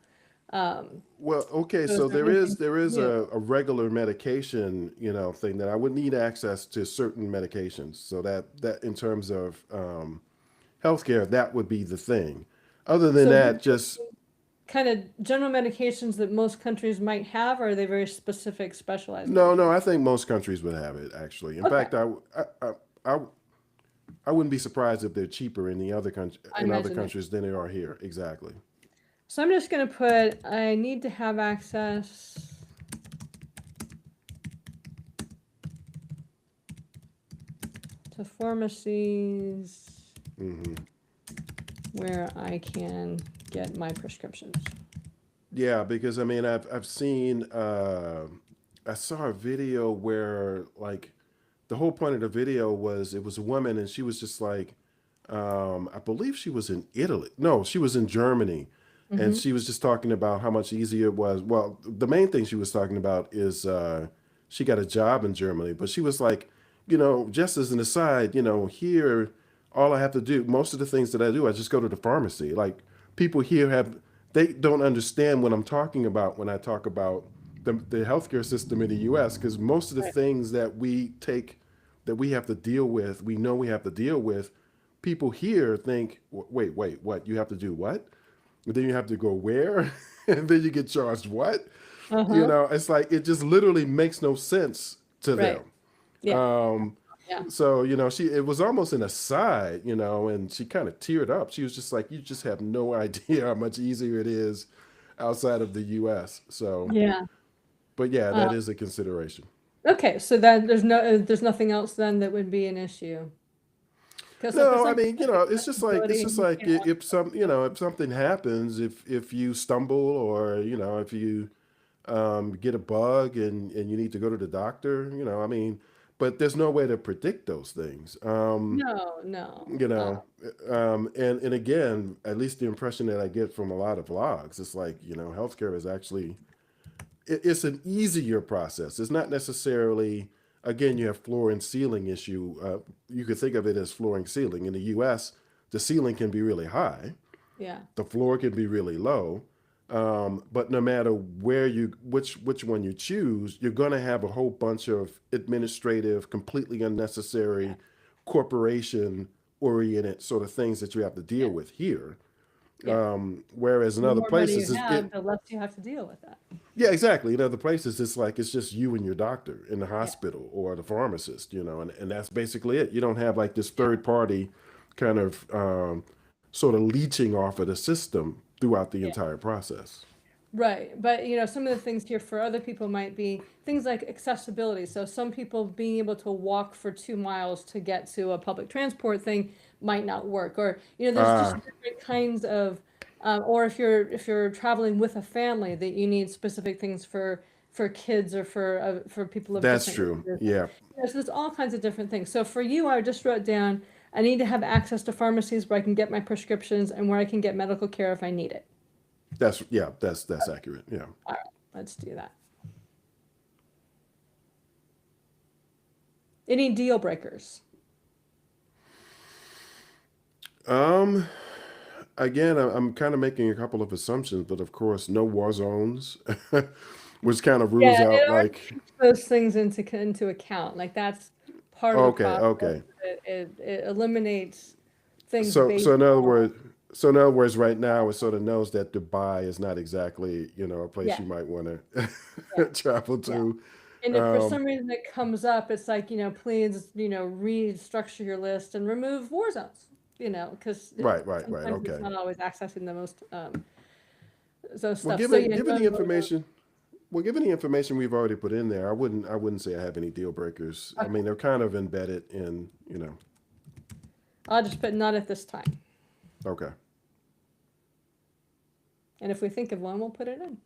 Um, Well, okay, so is so there there is anything there for is you? a regular medication, thing that I would need access to certain medications. So that in terms of healthcare, that would be the thing. Other than So that, just kind of general medications that most countries might have, or are they very specific, specialized no, no. medications? I think most countries would have it actually. In Okay, fact, I, I wouldn't be surprised if they're cheaper I in other imagine it. countries than they are here. Exactly. So I'm just going to put, I need to have access to pharmacies Hmm. where I can get my prescriptions. Yeah, because I mean, I've seen I saw a video where like the whole point of the video was it was a woman and she was just like I believe she was in Italy. No, she was in Germany. and Mm-hmm. she was just talking about how much easier it was. Well, the main thing she was talking about is she got a job in Germany, but she was like, just as an aside, here, all I have to do, most of the things that I do, I just go to the pharmacy. Like people here they don't understand what I'm talking about when I talk about the healthcare system in the U.S. because most of the Right. things that we have to deal with, we know we have to deal with. People here think, wait, what? You have to do what? And then you have to go where? And then you get charged what? Uh-huh. It's like it just literally makes no sense to Right. them. Yeah. Yeah. So, it was almost an aside, and she kind of teared up. She was just like, you just have no idea how much easier it is outside of the US. So, Yeah. but yeah, Uh, that is a consideration. okay. So then there's nothing else then that would be an issue. Because so for No, I some mean, people, it's it's flexibility just and you like can't want. if something happens, if you stumble or, if you get a bug and you need to go to the doctor, I mean, but there's no way to predict those things. No, no. You know, and again, at least the impression that I get from a lot of vlogs, it's like, healthcare is actually it's an easier process. It's not necessarily, again, you have floor and ceiling issue. You could think of it as floor and ceiling. In the US, the ceiling can be really high, Yeah. the floor can be really low. But no matter which one you choose, you're going to have a whole bunch of administrative, completely Yeah. unnecessary, corporation oriented sort of things that you have to deal Yeah. with here. Yeah. Whereas in The other more money you places, have, the less you have to deal with that. yeah, exactly. In other places, it's like it's just you and your doctor in the Yeah. hospital or the pharmacist, and that's basically it. You don't have like this Yeah. third party kind of sort of leeching off of the system throughout the Yeah. entire process. Right. But some of the things here for other people might be things like accessibility. So some people being able to walk for 2 miles to get to a public transport thing might not work. Or, there's just Ah, different kinds of, or if you're traveling with a family that you need specific things for kids or for people of that's different true. ages. Yeah, So there's all kinds of different things. So for you, I just wrote down, I need to have access to pharmacies where I can get my prescriptions and where I can get medical care if I need it. that's accurate. Yeah. All right, let's do that. Any deal breakers? Um. Again, I'm kind of making a couple of assumptions, but of course, no war zones, which kind of rules Yeah, out it already like, takes those things into account. Like that's part of the okay, process. okay. It eliminates things So, based so in other on, words, so in other words, right now it sort of knows that Dubai is not exactly, a place yeah, you might want yeah, to travel yeah. to. And if for Um, some reason it comes up, it's like, please, restructure your list and remove war zones, because right. sometimes it's Okay. not always accessing the most those Well, stuff. So given yeah, given no, the no, no. information, given the information we've already put in there, I wouldn't say I have any deal breakers. I Okay. mean, they're kind of embedded in. I'll just put not at this time. Okay. And if we think of one, we'll put it in.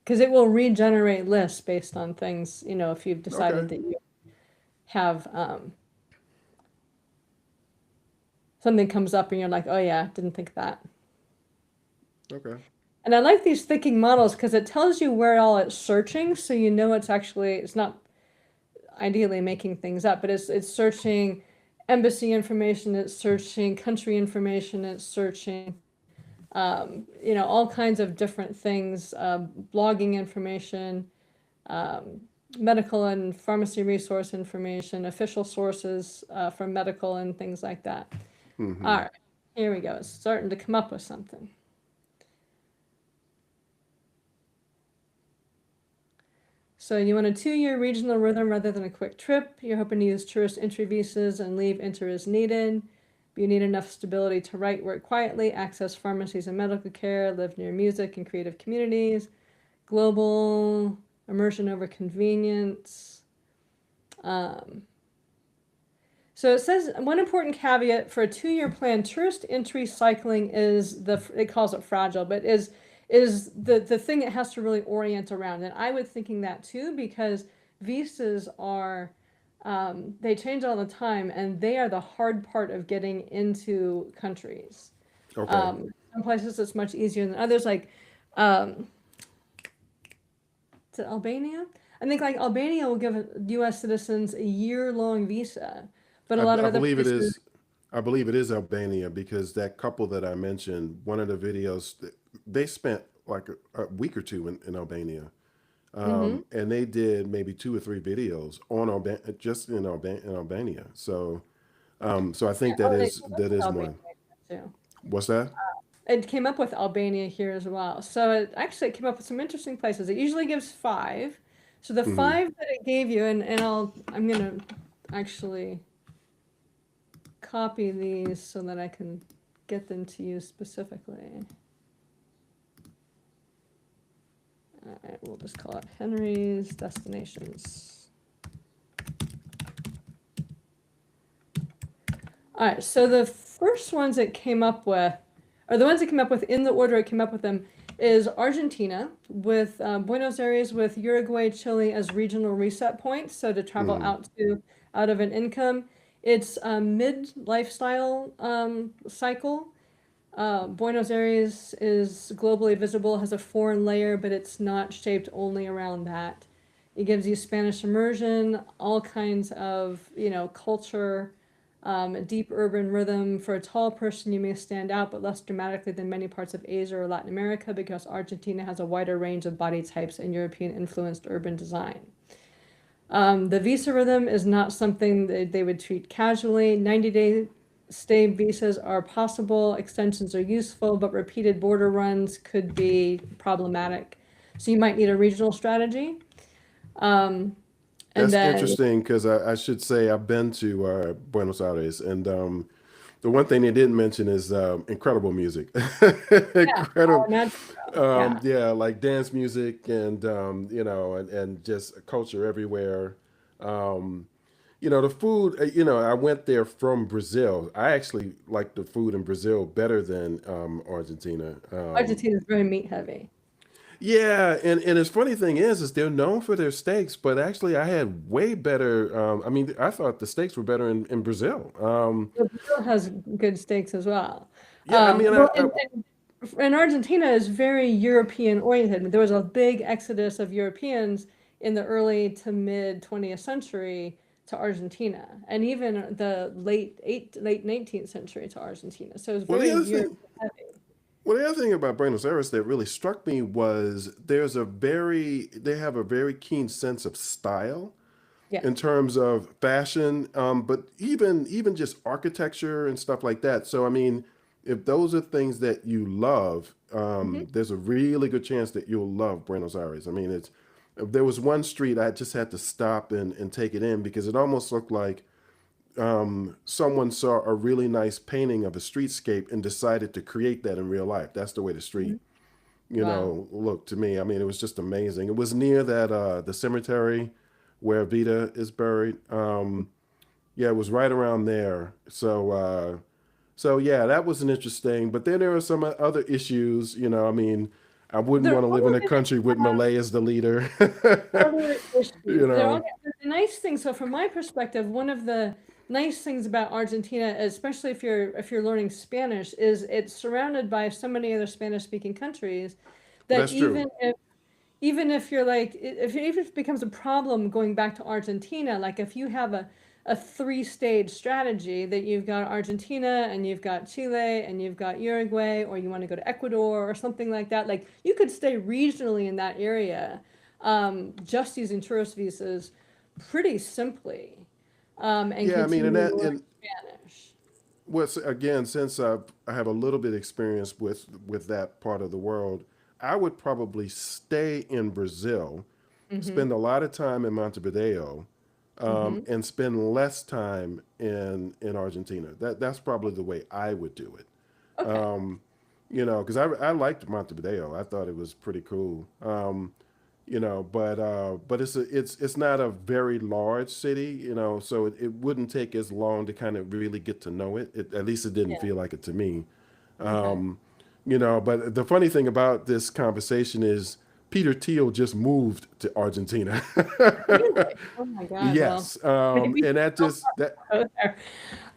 Because it will regenerate lists based on things, if you've decided Okay. that you have something comes up and you're like, oh yeah, didn't think of that. Okay. And I like these thinking models because it tells you where all it's searching, so it's not ideally making things up, but it's searching embassy information, it's searching country information, it's searching all kinds of different things, blogging information, um, medical and pharmacy resource information, official sources from medical and things like that. All Mm-hmm. right, here we go. It's starting to come up with something. So you want a 2-year regional rhythm rather than a quick trip. You're hoping to use tourist entry visas and leave enter as needed. You need enough stability to write, work quietly, access pharmacies and medical care, live near music and creative communities, global immersion over convenience. Um, so it says one important caveat for a 2-year plan: tourist entry cycling it calls it fragile, but is the thing it has to really orient around. And I was thinking that too because visas are they change all the time, and they are the hard part of getting into countries. Okay. some places it's much easier than others. Like, um, is it Albania? I think like Albania will give U.S. citizens a year-long visa, but a lot of I other believe it places. is. I believe it is Albania because that couple that I mentioned, one of the videos, they spent like a week or two in Albania, Hmm. and they did maybe two or three videos on just in Albania. So I think Yeah. Oh, they that is Albania one. too. What's that? It came up with Albania here as well. So it came up with some interesting places. It usually gives five. So the Hmm. five that it gave you, and I'm gonna actually copy these so that I can get them to you specifically. All right, we'll just call it Henry's Destinations. All right, so the first ones it came up with, or the ones it came up with in the order it came up with them, is Argentina with Buenos Aires with Uruguay, Chile as regional reset points. So to travel Hmm. out of an income, it's a mid lifestyle cycle. Buenos Aires is globally visible, has a foreign layer, but it's not shaped only around that. It gives you Spanish immersion, all kinds of, culture, deep urban rhythm. For a tall person, you may stand out, but less dramatically than many parts of Asia or Latin America because Argentina has a wider range of body types and European influenced urban design. The visa rhythm is not something that they would treat casually. 90-day stay visas are possible, extensions are useful, but repeated border runs could be problematic. So you might need a regional strategy. Um, and That's then, interesting because I should say I've been to Buenos Aires, and the one thing they didn't mention is incredible music. yeah, I Incredible, imagine so. Yeah. yeah, like dance music and and just culture everywhere. Um, the food. I went there from Brazil. I actually like the food in Brazil better than Argentina. Argentina is very meat heavy. Yeah, and its funny thing is they're known for their steaks, but actually I had way better. I mean, I thought the steaks were better in Brazil. So Brazil has good steaks as well. Yeah, I mean, Well, and Argentina is very European oriented. There was a big exodus of Europeans in the early to mid 20th century to Argentina, and even the late 19th century to Argentina. So it's well, very European heavy. the other thing about Buenos Aires that really struck me was they have a very keen sense of style Yeah. in terms of fashion, but even just architecture and stuff like that. So I mean, if those are things that you love, Hmm. there's a really good chance that you'll love Buenos Aires. I mean, it's there was one street I just had to stop and take it in because it almost looked like someone saw a really nice painting of a streetscape and decided to create that in real life. That's the way the street, Wow. looked to me. I mean, it was just amazing. It was near that the cemetery where Vita is buried. Yeah, it was right around there. So yeah, that was an interesting. But then there were some other issues. I mean, I wouldn't There want to live in a country with are Malay as the leader. other you issues. know, The nice thing. So from my perspective, one of the nice things about Argentina, especially if you're learning Spanish, is it's surrounded by so many other Spanish speaking countries that that's true. even if you're like even if it becomes a problem going back to Argentina, like if you have a three-stage strategy that you've got Argentina and you've got Chile and you've got Uruguay, or you want to go to Ecuador or something like that, like you could stay regionally in that area, just using tourist visas pretty simply, and Yeah, I mean, and continue that learning and Spanish. what's again, since I have a little bit of experience with that part of the world, I would probably stay in Brazil, Mm-hmm. spend a lot of time in Montevideo, Mm-hmm. and spend less time in Argentina. That's probably the way I would do it. Okay. Because I liked Montevideo. I thought it was pretty cool. But it's not a very large city. So it wouldn't take as long to kind of really get to know it. At least it didn't Yeah. feel like it to me. Okay. But the funny thing about this conversation is Peter Thiel just moved to Argentina. Really? Oh my God. Well, Yes, maybe we and should that just that go there.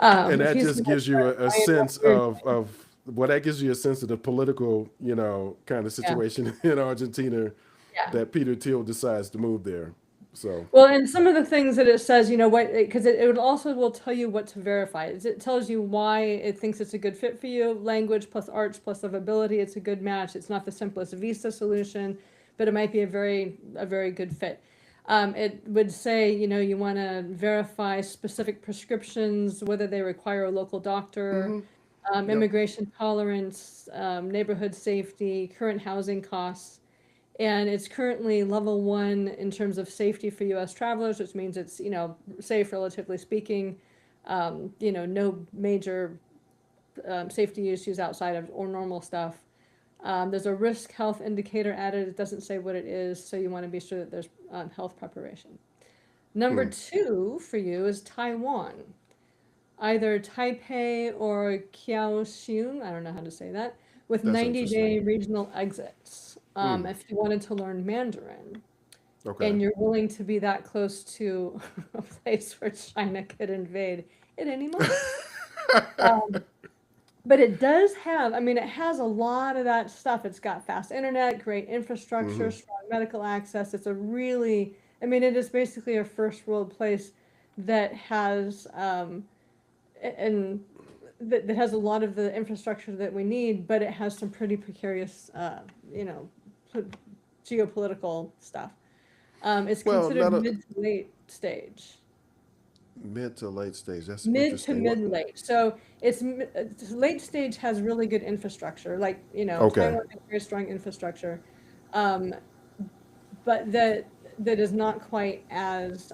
and If that he's just going to gives you a buy enough sense food. of well, that gives you a sense of the political, kind of Yeah. situation in Argentina Yeah. that Peter Thiel decides to move there. So, Well, and some of the things that it says, what, because it would also will tell you what to verify. It tells you why it thinks it's a good fit for you. Language plus arts plus livability, it's a good match. It's not the simplest visa solution, but it might be a very good fit. It would say, you want to verify specific prescriptions, whether they require a local doctor, hmm, yep. immigration tolerance, neighborhood safety, current housing costs. And it's currently level 1 in terms of safety for US travelers, which means it's, safe relatively speaking. No major safety issues outside of or normal stuff. There's a risk health indicator added. It doesn't say what it is, so you want to be sure that there's health preparation. Number Hmm, 2 for you is Taiwan, either Taipei or Kaohsiung, I don't know how to say that, with that's interesting. 90-day regional exits. Hmm, If you wanted to learn Mandarin okay. and you're willing to be that close to a place where China could invade at any moment. Um, but it does have, I mean, it has a lot of that stuff. It's got fast internet, great infrastructure, Hmm. strong medical access. It's a really, I mean, it is basically a first world place that has, and that has a lot of the infrastructure that we need, but it has some pretty precarious, you know, geopolitical stuff. It's Well, considered not a mid to late stage. mid to late stage. That's Mid to interesting. What? mid late. So late stage has really good infrastructure. Like, Okay. Taiwan has very strong infrastructure, um, but that is not quite as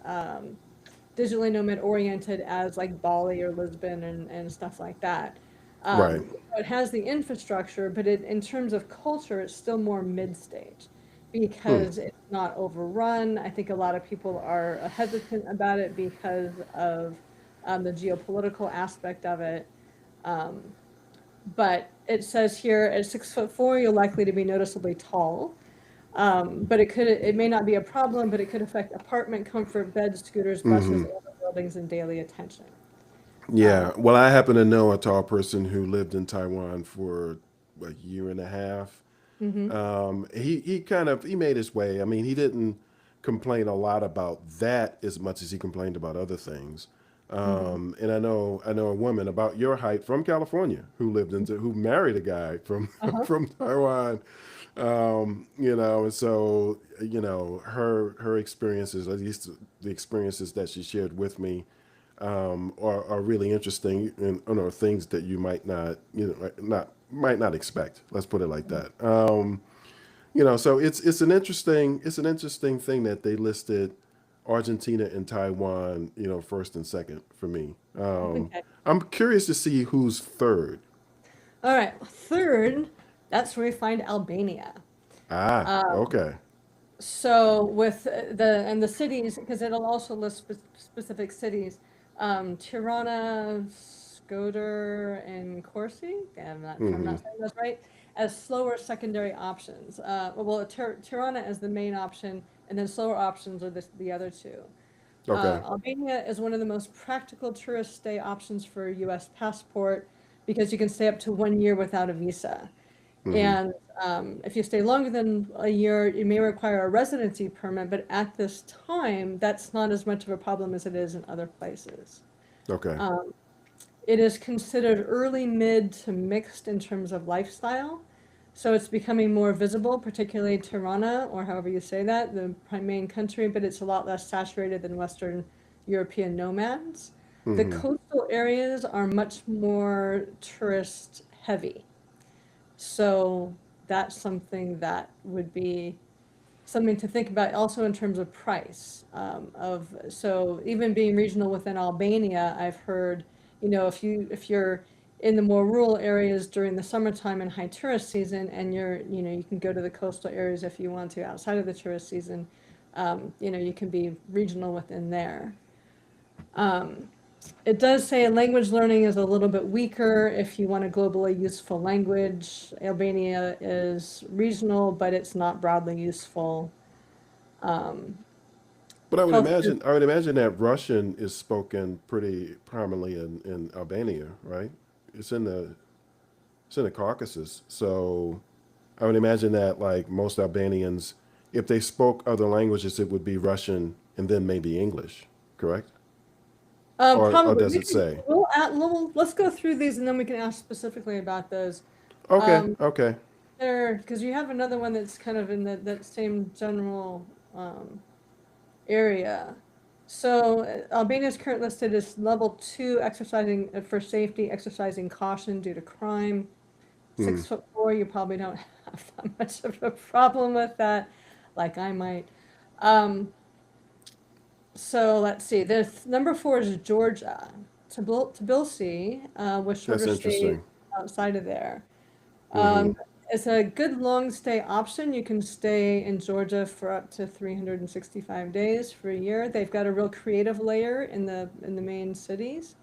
digitally nomad oriented as like Bali or Lisbon and stuff like that. Right. It has the infrastructure, but in terms of culture, it's still more mid stage Hmm. because it's not overrun. I think a lot of people are hesitant about it because of the geopolitical aspect of it. Um, but it says here at 6'4", you're likely to be noticeably tall. But it may not be a problem, but it could affect apartment comfort, beds, scooters, buses, Hmm. older buildings, and daily attention. Yeah. Um, Well, I happen to know a tall person who lived in Taiwan for a year and a half. mhm, He kind of he made his way. I mean, he didn't complain a lot about that as much as he complained about other things. mhm, And I know a woman about your height from California who married a guy from uh-huh. from Taiwan. And so her experiences, at least the experiences that she shared with me, are really interesting and are things that you might not expect. Let's put it like that. So it's an interesting thing that they listed Argentina and Taiwan, first and second for me. Okay. I'm curious to see who's third. All right. Third, that's where we find Albania. Ah, Um, okay. so with the cities, because it'll also list specific cities, Tirana, Skoder, and Corsi. I'm not sure I'm Hmm. not saying those right. As slower secondary options. Well, Tirana is the main option, and then slower options are the other two. Okay. Albania is one of the most practical tourist stay options for a U.S. passport because you can stay up to 1 year without a visa. Hmm. And if you stay longer than a year, you may require a residency permit, but at this time, that's not as much of a problem as it is in other places. Okay. Um, it is considered early, mid to mixed in terms of lifestyle. So it's becoming more visible, particularly Tirana, or however you say that, the main country, but it's a lot less saturated than Western European nomads. The Hmm. coastal areas are much more tourist heavy. So that's something that would be something to think about also in terms of price. So even being regional within Albania, I've heard, if you're in the more rural areas during the summertime and high tourist season, and you can go to the coastal areas if you want to outside of the tourist season, you can be regional within there. Um, it does say language learning is a little bit weaker if you want a globally useful language. Albania is regional, but it's not broadly useful. Um, But I would healthcare, imagine I would imagine that Russian is spoken pretty prominently in Albania, right? It's in the It's in the Caucasus. So I would imagine that like most Albanians, if they spoke other languages, it would be Russian and then maybe English, correct? Or Probably does we it can. say? Let's go through these and then we can ask specifically about those. Okay, Um, okay. there, because you have another one that's kind of in that same general area. So Albania's current listed as level 2, exercising for safety, exercising caution due to crime. Hmm. 6'4", you probably don't have that much of a problem with that, like I might. Um, so let's see. This number 4 is Georgia. Tbilisi, with That's shorter stays interesting. outside of there. Mm-hmm. Um, it's a good long stay option. You can stay in Georgia for up to 365 days for a year. They've got a real creative layer in the main cities,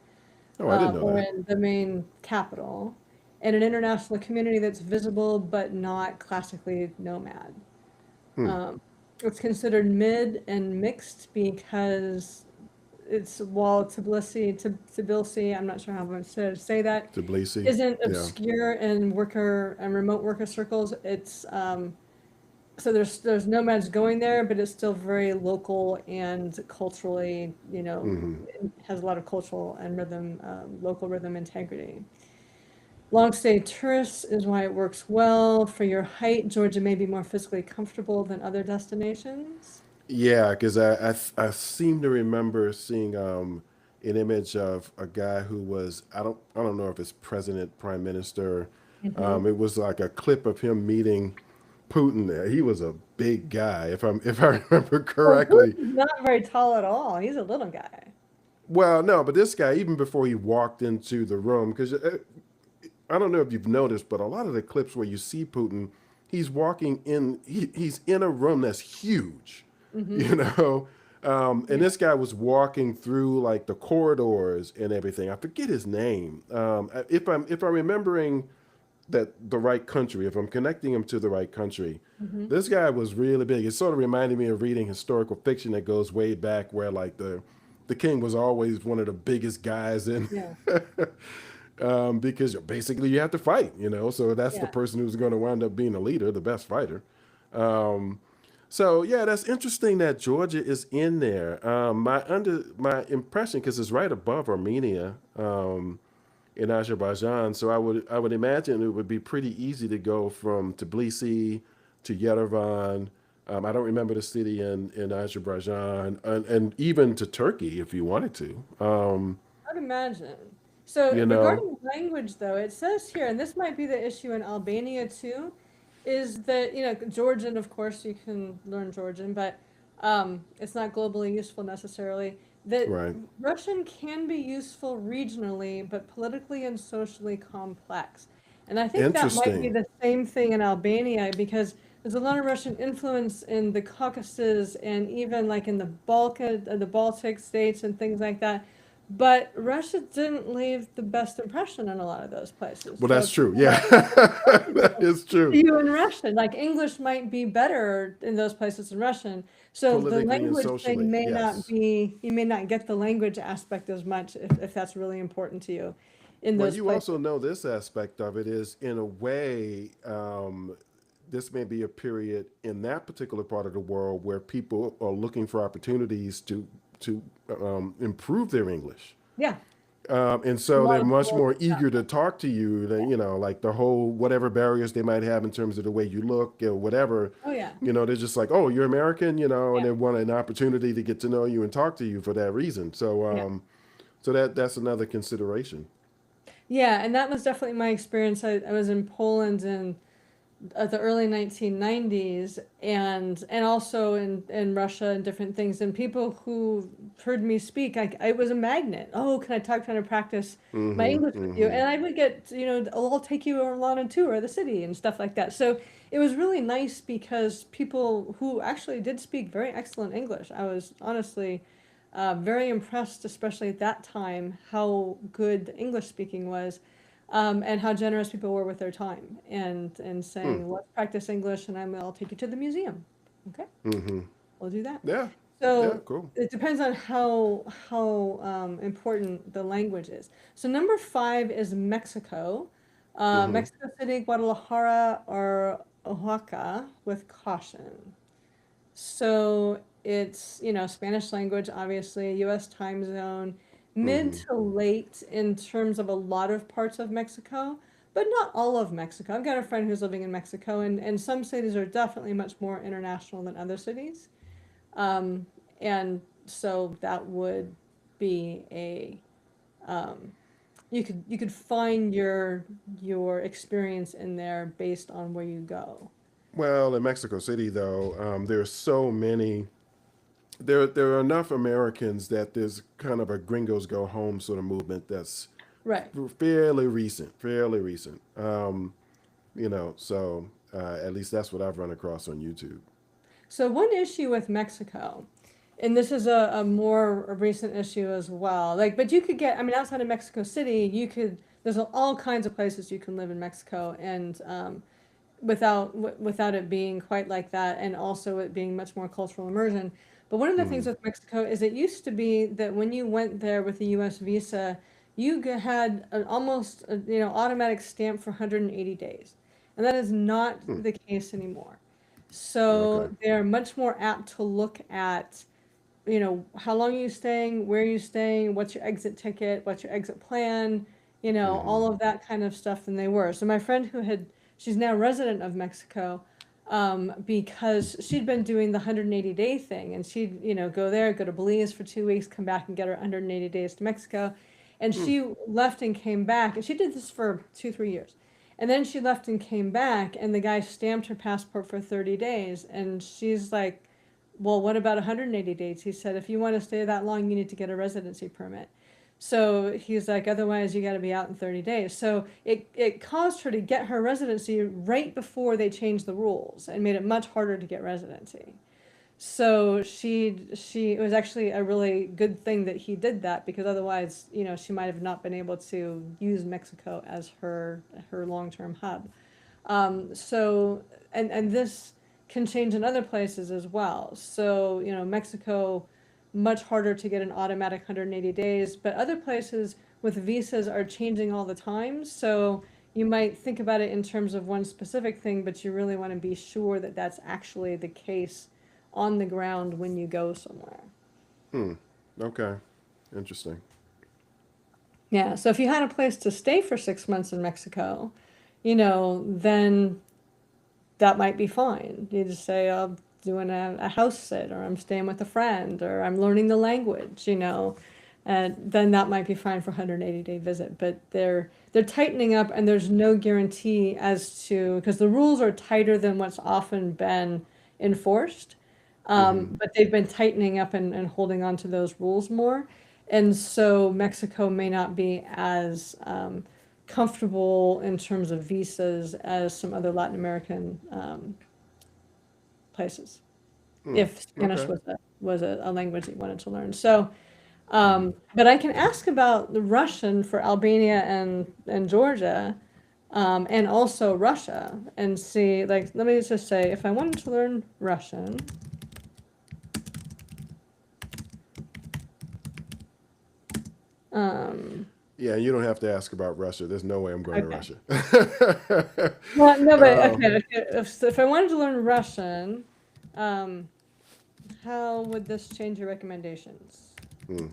Oh, I didn't know or that. in the main capital, and an international community that's visible but not classically nomad. Hmm. Um, it's considered mid and mixed because it's while Tbilisi, I'm not sure how much to say that, Tbilisi. isn't Yeah. obscure in worker and remote worker circles. It's so there's nomads going there, but it's still very local and culturally, Mm-hmm. it has a lot of cultural and rhythm, local rhythm integrity. Long stay tourists is why it works well. For your height, Georgia may be more physically comfortable than other destinations. Yeah, because I seem to remember seeing an image of a guy who was I don't know if it's president, prime minister. Hmm. It was like a clip of him meeting Putin there. He was a big guy, if I remember Well, correctly. Putin's not very tall at all. He's a little guy. Well, no, but this guy, even before he walked into the room, because I don't know if you've noticed, but a lot of the clips where you see Putin, he's walking in, he's in a room that's huge, Hmm. you know. And Yeah. this guy was walking through like the corridors and everything. I forget his name. If I'm remembering that the right country, if I'm connecting him to the right country, Hmm. this guy was really big. It sort of reminded me of reading historical fiction that goes way back, where like the king was always one of the biggest guys in. Yeah. Because basically you have to fight, so that's the Yeah. person who's going to wind up being a leader, the best fighter. Um, so yeah, that's interesting that Georgia is in there. My impression, because it's right above Armenia, in Azerbaijan, so I would imagine it would be pretty easy to go from Tbilisi to Yerevan. I don't remember the city in Azerbaijan, and even to Turkey if you wanted to. I'd imagine. So You know, regarding language, though, it says here, and this might be the issue in Albania too, is that, Georgian, of course, you can learn Georgian, but it's not globally useful necessarily. That right? Russian can be useful regionally, but politically and socially complex. And I think that might be Interesting. the same thing in Albania because there's a lot of Russian influence in the Caucasus and even like in the Baltic states and things like that. But Russia didn't leave the best impression in a lot of those places. Well, So that's true. people Yeah, might not be that comfortable is to true. you in Russian. Like English might be better in those places in Russian. So the Politically and language thing socially, may not yes. be, you may not get the language aspect as much if that's really important to you in Well, those you places. also know this aspect of it is, in a way, this may be a period in that particular part of the world where people are looking for opportunities to improve their English. Yeah, And a so lot they're of much people more do that. eager to talk to you than, like the whole whatever barriers they might have in terms of the way you look or whatever. Oh yeah, They're just like, oh, you're American, and yeah, they want an opportunity to get to know you and talk to you for that reason. So, yeah. that's another consideration. Yeah, and that was definitely my experience. I was in Poland in the early 1990s and also in Russia and different things and people who heard me speak I was a magnet. Oh, can I talk, trying to practice my Mm-hmm. English with you? Mm-hmm. And I would get, I'll take you on a tour of the city and stuff like that. So it was really nice because people who actually did speak very excellent English, I was honestly very impressed, especially at that time, how good the English speaking was, and how generous people were with their time and Hmm. saying, let's practice English and I'll take you to the museum. Okay, Mm-hmm. we'll do that. Yeah. Yeah. So Cool. it depends on how important the language is. So number 5 is Mexico. Mm-hmm. Mexico City, Guadalajara, or Oaxaca with caution. So it's, Spanish language, obviously, US time zone, mid Mm-hmm. to late in terms of a lot of parts of Mexico, but not all of Mexico. I've got a friend who's living in Mexico, and some cities are definitely much more international than other cities. Um, and so that would be um, you could find your experience in there based on where you go. Well, in Mexico City, though, there's so many. There are enough Americans that there's kind of a gringos go home sort of movement that's Right. fairly recent, fairly recent. So at least that's what I've run across on YouTube. So one issue with Mexico, and this is a more recent issue as well. Like, but you could get, I mean, outside of Mexico City, there's all kinds of places you can live in Mexico, and without it being quite like that, and also it being much more cultural immersion. But one of the things Mm, with Mexico is it used to be that when you went there with the U.S. visa, had an almost automatic stamp for 180 days, and that is not mm, the case anymore. okay. So they're much more apt to look at, how long are you staying, where are you staying, what's your exit ticket, what's your exit plan, Mm-hmm. all of that kind of stuff than they were. So my friend she's now resident of Mexico, because she'd been doing the 180-day thing, and she'd, go there, go to Belize for 2 weeks, come back and get her 180 days to Mexico. And Mm, she left and came back, and she did this for 2, 3 years. And then she left and came back, and the guy stamped her passport for 30 days. And she's like, well, what about 180 days? He said, if you want to stay that long, you need to get a residency permit. So he's like, otherwise, you got to be out in 30 days. So it caused her to get her residency right before they changed the rules and made it much harder to get residency. So it was actually a really good thing that he did that, because otherwise, she might have not been able to use Mexico as her long-term hub. So, and this can change in other places as well. So, Mexico, much harder to get an automatic 180 days, but other places with visas are changing all the time. So you might think about it in terms of one specific thing, but you really want to be sure that that's actually the case on the ground when you go somewhere. mm, okay. Interesting. Yeah, so if you had a place to stay for 6 months in Mexico, then that might be fine. You just say, I'm doing a house sit, or I'm staying with a friend, or I'm learning the language, and then that might be fine for 180-day visit. But they're tightening up, and there's no guarantee as to, because the rules are tighter than what's often been enforced. Mm-hmm. But they've been tightening up and holding on to those rules more. And so Mexico may not be as comfortable in terms of visas as some other Latin American places, Mm, if Spanish okay. was a language that you wanted to learn. So, Mm-hmm. but I can ask about the Russian for Albania and Georgia, and also Russia, and see, like, let me just say, if I wanted to learn Russian, um, Yeah, you don't have to ask about Russia. There's no way I'm going to okay. Russia. Well, no, but um, okay, if I wanted to learn Russian, um, how would this change your recommendations? mm.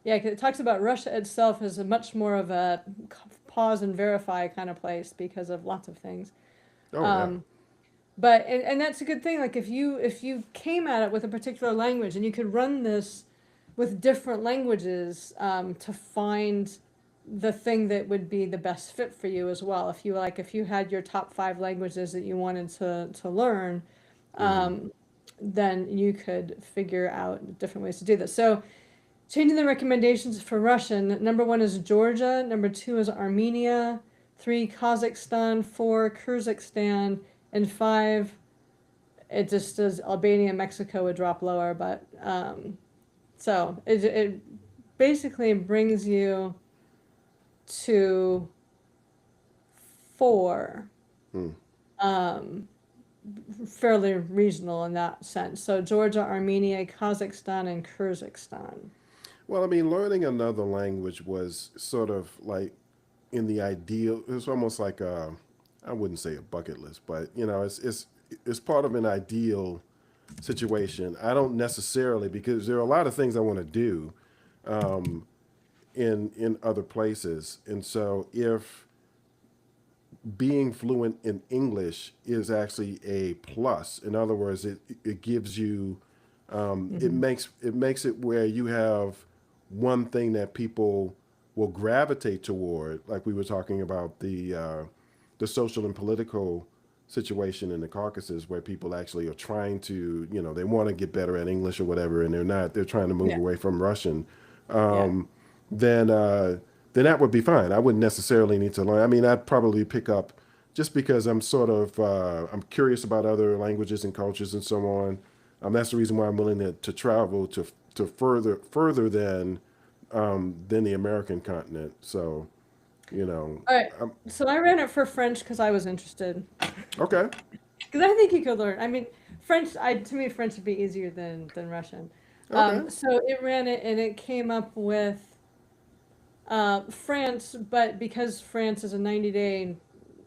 Yeah, 'cause it talks about Russia itself as a much more of a pause and verify kind of place because of lots of things. Oh yeah. Um, but and that's a good thing. Like if you came at it with a particular language, and you could run this with different languages, to find the thing that would be the best fit for you as well. If you had your top 5 languages that you wanted to learn, Mm-hmm. um, then you could figure out different ways to do this. So changing the recommendations for Russian, number 1 is Georgia, number 2 is Armenia, 3 Kazakhstan, 4 Kyrgyzstan, and 5, it just does Albania, Mexico would drop lower, but so it basically brings you to 4. Hmm. um, fairly regional in that sense. So Georgia, Armenia, Kazakhstan, and Kyrgyzstan. Well, I mean, learning another language was sort of like in the ideal. It's almost like I wouldn't say a bucket list, but it's part of an ideal situation. I don't necessarily, because there are a lot of things I want to do in other places, and so if being fluent in English is actually a plus. In other words, it gives you Hmm. it makes it where you have one thing that people will gravitate toward, like we were talking about the social and political situation in the Caucasus, where people actually are trying to, they want to get better at English or whatever, and they're trying to move Yeah, away from Russian. yeah. Then then that would be fine. I wouldn't necessarily need to learn. I mean, I'd probably pick up just because I'm sort of I'm curious about other languages and cultures and so on. That's the reason why I'm willing to travel to further than the American continent. So, you know, All right. I'm, So I ran it for French because I was interested. okay. Because I think you could learn. I mean, French. To me, French would be easier than Russian. Okay. So it ran it, and it came up with France, but because France is a 90-day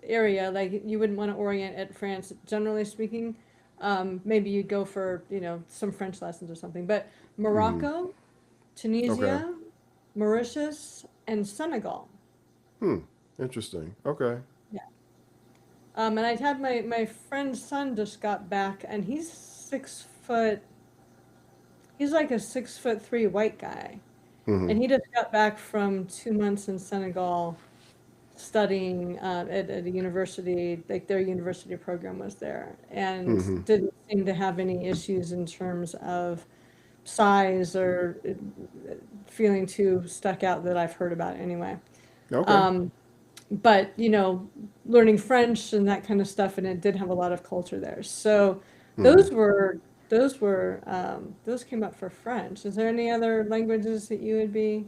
area, like you wouldn't want to orient at France, generally speaking. Maybe you'd go for, some French lessons or something. But Hmm. Morocco, Okay. Tunisia, Mauritius, and Senegal. Hmm. Interesting. Okay. Yeah. And I had my friend's son just got back, and he's 6 foot. He's like a 6'3" white guy, Hmm. and he just got back from 2 months in Senegal studying at a university, like their university program was there, and Hmm. didn't seem to have any issues in terms of size or feeling too stuck out that I've heard about anyway. Okay. Um, but learning French and that kind of stuff, and it did have a lot of culture there. So Hmm. those were those came up for French. Is there any other languages that you would be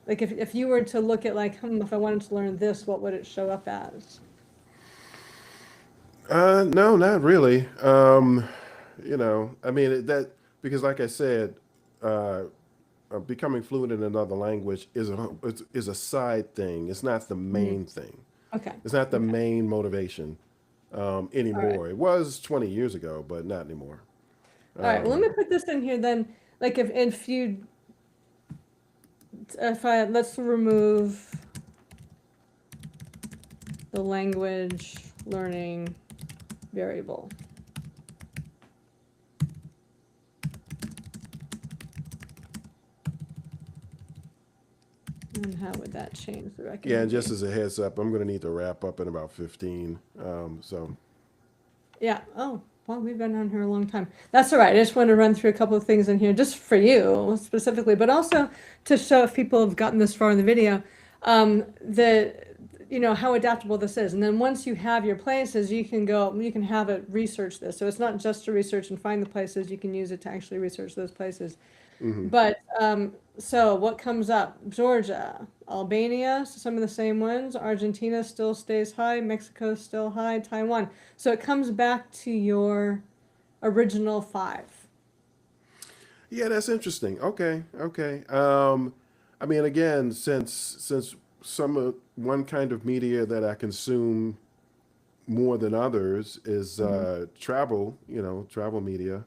like if you were to look at like, if I wanted to learn this, what would it show up as? No, not really. I mean that because, like I said, uh, becoming fluent in another language is a side thing. It's not the Mhm. main thing. Okay. It's not the Okay. main motivation All right. anymore. It was 20 years ago, but not anymore. All right. Well, let Um, me put this in here then. Like if I let's remove the language learning variable. And how would that change the yeah, and just recommendation? as a heads up, I'm going to need to wrap up in about 15. So, Yeah. Oh, well, we've been on here a long time. That's all right. I just want to run through a couple of things in here just for you specifically, but also to show if people have gotten this far in the video, the how adaptable this is. And then once you have your places, you can have it research this. So it's not just to research and find the places, you can use it to actually research those places. hmm. But so what comes up? Georgia, Albania, so some of the same ones. Argentina still stays high. Mexico still high. Taiwan. So it comes back to your original five. Yeah, that's interesting. Okay, okay. I mean, again, since one kind of media that I consume more than others is Mhm. travel, travel media.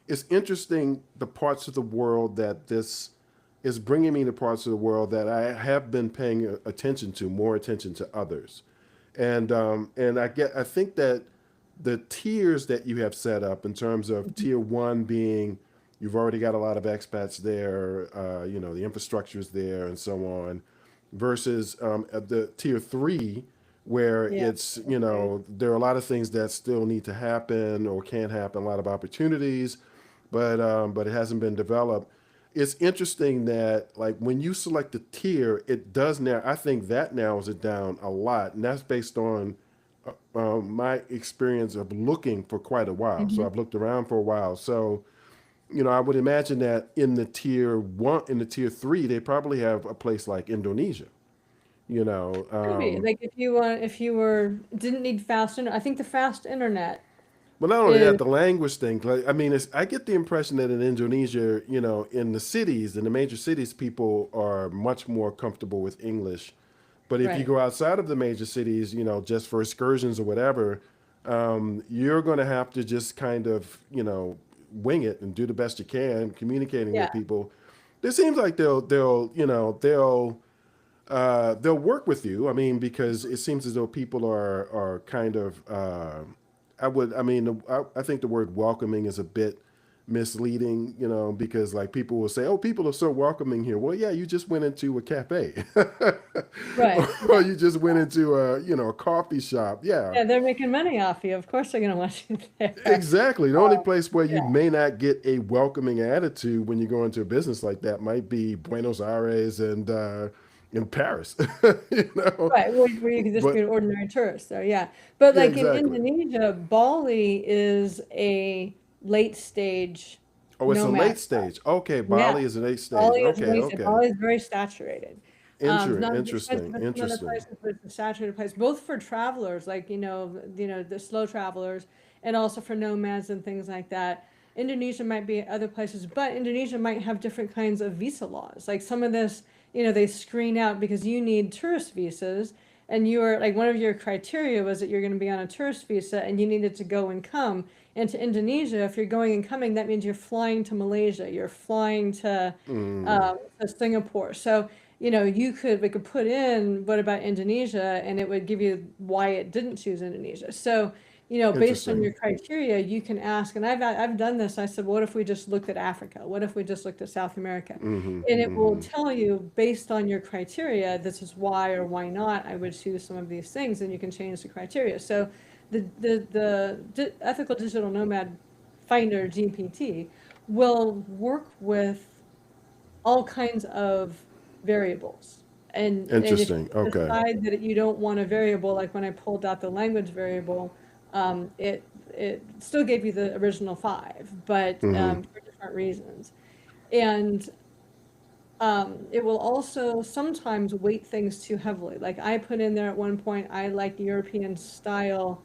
It's interesting the parts of the world that this is bringing me to parts of the world that I have been paying attention to, more attention to others. And I think that the tiers that you have set up in terms of Mhm. tier one being you've already got a lot of expats there, the infrastructure is there and so on, versus at the tier three where Yeah. it's Okay. there are a lot of things that still need to happen or can happen, a lot of opportunities, but it hasn't been developed. It's interesting that like when you select a tier, it does now. I think that narrows it down a lot, and that's based on my experience of looking for quite a while. So Mhm. I've looked around for a while. So I would imagine that in the tier one, in the tier three, they probably have a place like Indonesia, you know. Could be like if you were didn't need fast internet. I think the fast internet But not only is that, the language thing. Like, I mean, I get the impression that in Indonesia, in the cities, in the major cities, people are much more comfortable with English. But if you right. go outside of the major cities, just for excursions or whatever, you're going to have to just kind of, wing it and do the best you can, communicating Yeah. with people. It seems like they'll work with you. I mean, because it seems as though people are kind of. I mean, I think the word welcoming is a bit misleading, because like people will say, "Oh, people are so welcoming here." Well, yeah, you just went into a cafe, Right. or Yeah. you just went into a coffee shop. Yeah, Yeah, they're making money off you. Of course they're gonna want you there. exactly. The only place where you Yeah. may not get a welcoming attitude when you go into a business like that might be Buenos Aires and in Paris, you know. Right, where you can just be But an ordinary tourist, so yeah. But yeah, like in exactly. Indonesia, Bali is a late stage Oh, it's a nomad. late stage. Okay, Yeah, Bali is a late stage. Bali is Okay, late stage. okay. Bali is very saturated. It's not as expensive Interesting, as some other interesting. places, but it's a saturated place, both for travelers, like the slow travelers, and also for nomads and things like that. Indonesia might be other places, but Indonesia might have different kinds of visa laws. Like some of this, they screen out because you need tourist visas, and you are like one of your criteria was that you're going to be on a tourist visa and you needed to go and come. And to Indonesia, if you're going and coming, that means you're flying to Malaysia, you're flying Mm, to Singapore. So, we could put in what about Indonesia, and it would give you why it didn't choose Indonesia. So, based on interesting. your criteria, you can ask, and I've done this. I said, what if we just looked at Africa? What if we just looked at South America? Mm-hmm, And it will mm-hmm. tell you based on your criteria, this is why or why not I would choose some of these things, and you can change the criteria. So the ethical digital nomad finder GPT will work with all kinds of variables. And if Interesting. you Okay. decide that you don't want a variable, like when I pulled out the language variable, it still gave you the original five, but Mm-hmm. for different reasons. And it will also sometimes weight things too heavily. Like I put in there at one point, I like European style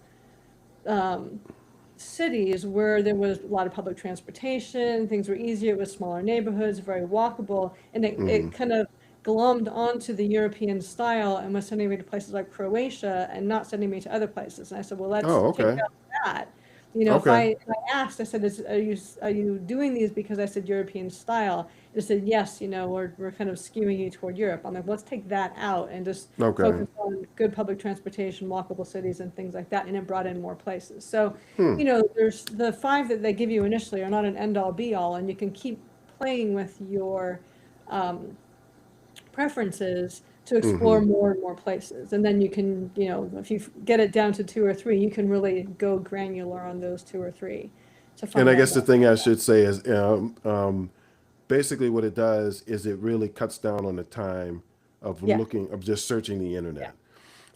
um, cities where there was a lot of public transportation, things were easier, it was smaller neighborhoods, very walkable, and Mm-hmm. it kind of glommed onto the European style and was sending me to places like Croatia and not sending me to other places. And I said, well, let's Oh, take okay. out that. Okay. If I asked, I said, are you doing these because I said European style? It said, yes, we're kind of skewing you toward Europe. I'm like, let's take that out and just Okay. focus on good public transportation, walkable cities, and things like that. And it brought in more places. So, Hmm. there's the five that they give you initially are not an end all be all, and you can keep playing with your um, preferences to explore Mm-hmm. more and more places. And then you can, if you get it down to two or three, you can really go granular on those two or three to And find I out guess the more. thing I should say is, basically what it does is it really cuts down on the time Yeah, of just searching the yeah, internet.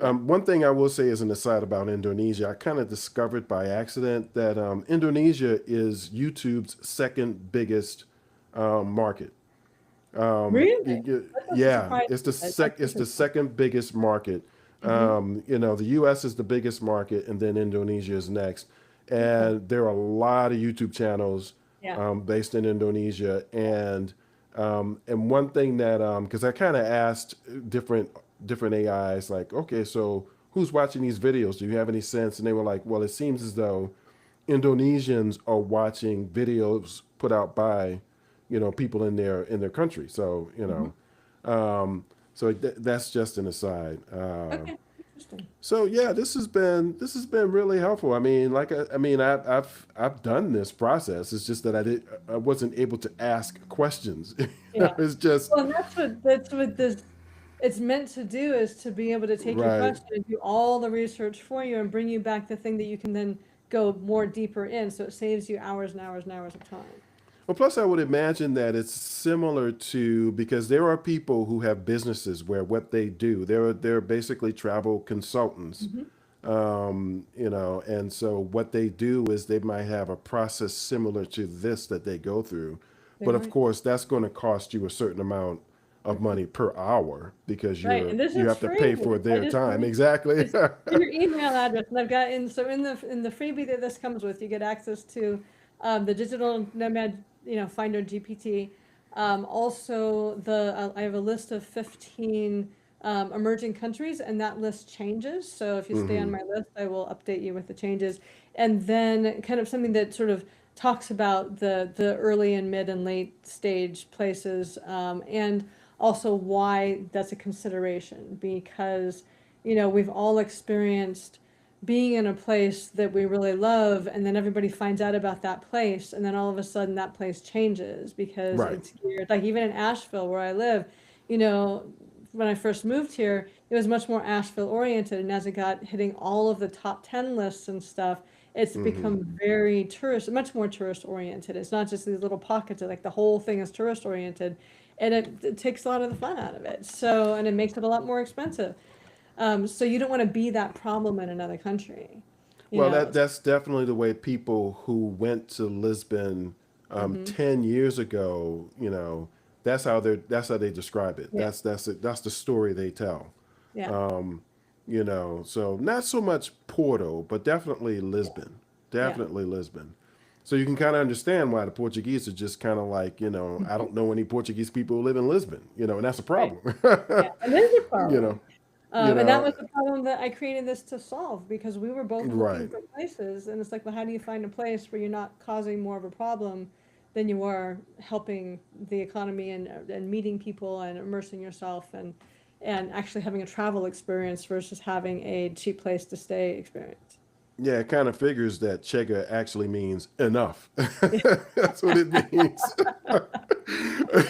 yeah. One thing I will say as an aside about Indonesia, I kind of discovered by accident that Indonesia is YouTube's second biggest market. Really? That doesn't Yeah, surprise it's me. That's it's the interesting. second biggest market. Hmm. The U.S. is the biggest market, and then Indonesia is next. Okay. And there are a lot of YouTube channels Yeah. based in Indonesia, and one thing that because I kind of asked different AIs like, okay, so who's watching these videos? Do you have any sense? And they were like, well, it seems as though Indonesians are watching videos put out by, people in their country. So, Hmm. that's just an aside. Okay. Interesting. So yeah, this has been really helpful. I mean, I've done this process. It's just that I wasn't able to ask questions. Yeah. It's just Well, and that's what this it's meant to do is to be able to take your right. question and do all the research for you and bring you back the thing that you can then go more deeper in. So it saves you hours and hours and hours of time. Well, plus I would imagine that it's similar to because there are people who have businesses where what they do, they're basically travel consultants. Hmm. And so what they do is they might have a process similar to this that they go through. They But of might. course, that's going to cost you a certain amount of money per hour because Right, and this you is have to pay free. for I their just time. want Exactly. it's your email address, and I've got in the freebie that this comes with, you get access to the digital nomad, finder GPT. Also, I have a list of 15 emerging countries, and that list changes. So if you stay on Hmm. my list, I will update you with the changes. And then kind of something that sort of talks about the early and mid and late stage places, and also why that's a consideration, because we've all experienced being in a place that we really love, and then everybody finds out about that place, and then all of a sudden that place changes because Right. it's geared, like even in Asheville where I live, you know when I first moved here, it was much more Asheville oriented, and as it got hitting all of the top 10 lists and stuff, it's Hmm. become very much more tourist oriented. It's not just these little pockets of, like, the whole thing is tourist oriented, and it takes a lot of the fun out of it. So, and it makes it a lot more expensive. So you don't want to be that problem in another country, you Well, know. that's definitely the way people who went to Lisbon Hmm. 10 years ago. That's how they describe it. Yeah, That's the story they tell. yeah, So not so much Porto, but definitely Lisbon. yeah. Definitely Lisbon. So you can kind of understand why the Portuguese are just kind of like, I Mhm. don't know any Portuguese people who live in Lisbon, and that's a Right. problem. Yeah, and it is a you know, problem. you And that know, was the problem that I created this to solve, because we were both looking right. for places, and it's like, well, how do you find a place where you're not causing more of a problem than you are helping the economy, and meeting people and immersing yourself, and actually having a travel experience versus having a cheap place to stay experience. Yeah, it kind of figures that Chega actually means enough. That's what it means.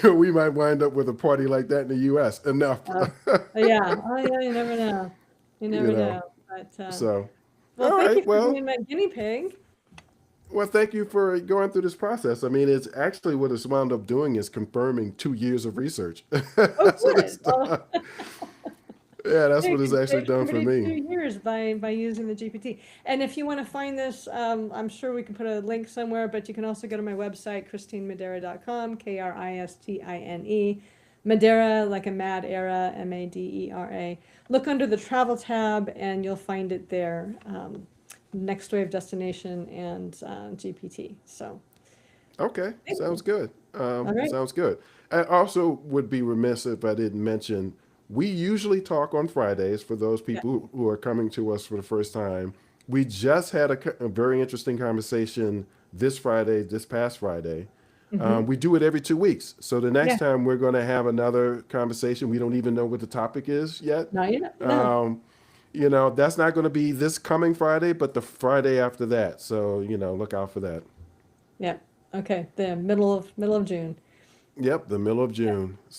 We might wind up with a party like that in the U.S. Enough. Uh, yeah, oh yeah, you never know. You you never know. know. But So, well, all thank you right. for being my guinea pig. Well, thank you for going through this process. I mean, it's actually what it's wound up doing is confirming 2 years of research. Oh, That's what it's good. Well, done. Yeah, that's yeah, what you it's can actually save done for somebody me. 2 years by using the GPT. And if you want to find this, I'm sure we can put a link somewhere, but you can also go to my website, christinemadera.com, Kristine. Madeira, like a mad era, Madera. Look under the travel tab, and you'll find it there. Next wave destination and GPT. So Okay, thank sounds you. good. All right. Sounds good. I also would be remiss if I didn't mention we usually talk on Fridays for those Yeah. people who are coming to us for the first time. We just had a very interesting conversation this Friday, this past Friday. Hmm. We do it every 2 weeks. So the next Yeah. time we're going to have another conversation. We don't even know what the topic is yet. Not yet. No. Um, that's not going to be this coming Friday, but the Friday after that. So, look out for that. Yeah. Okay. The middle of June. Yep, the middle of June.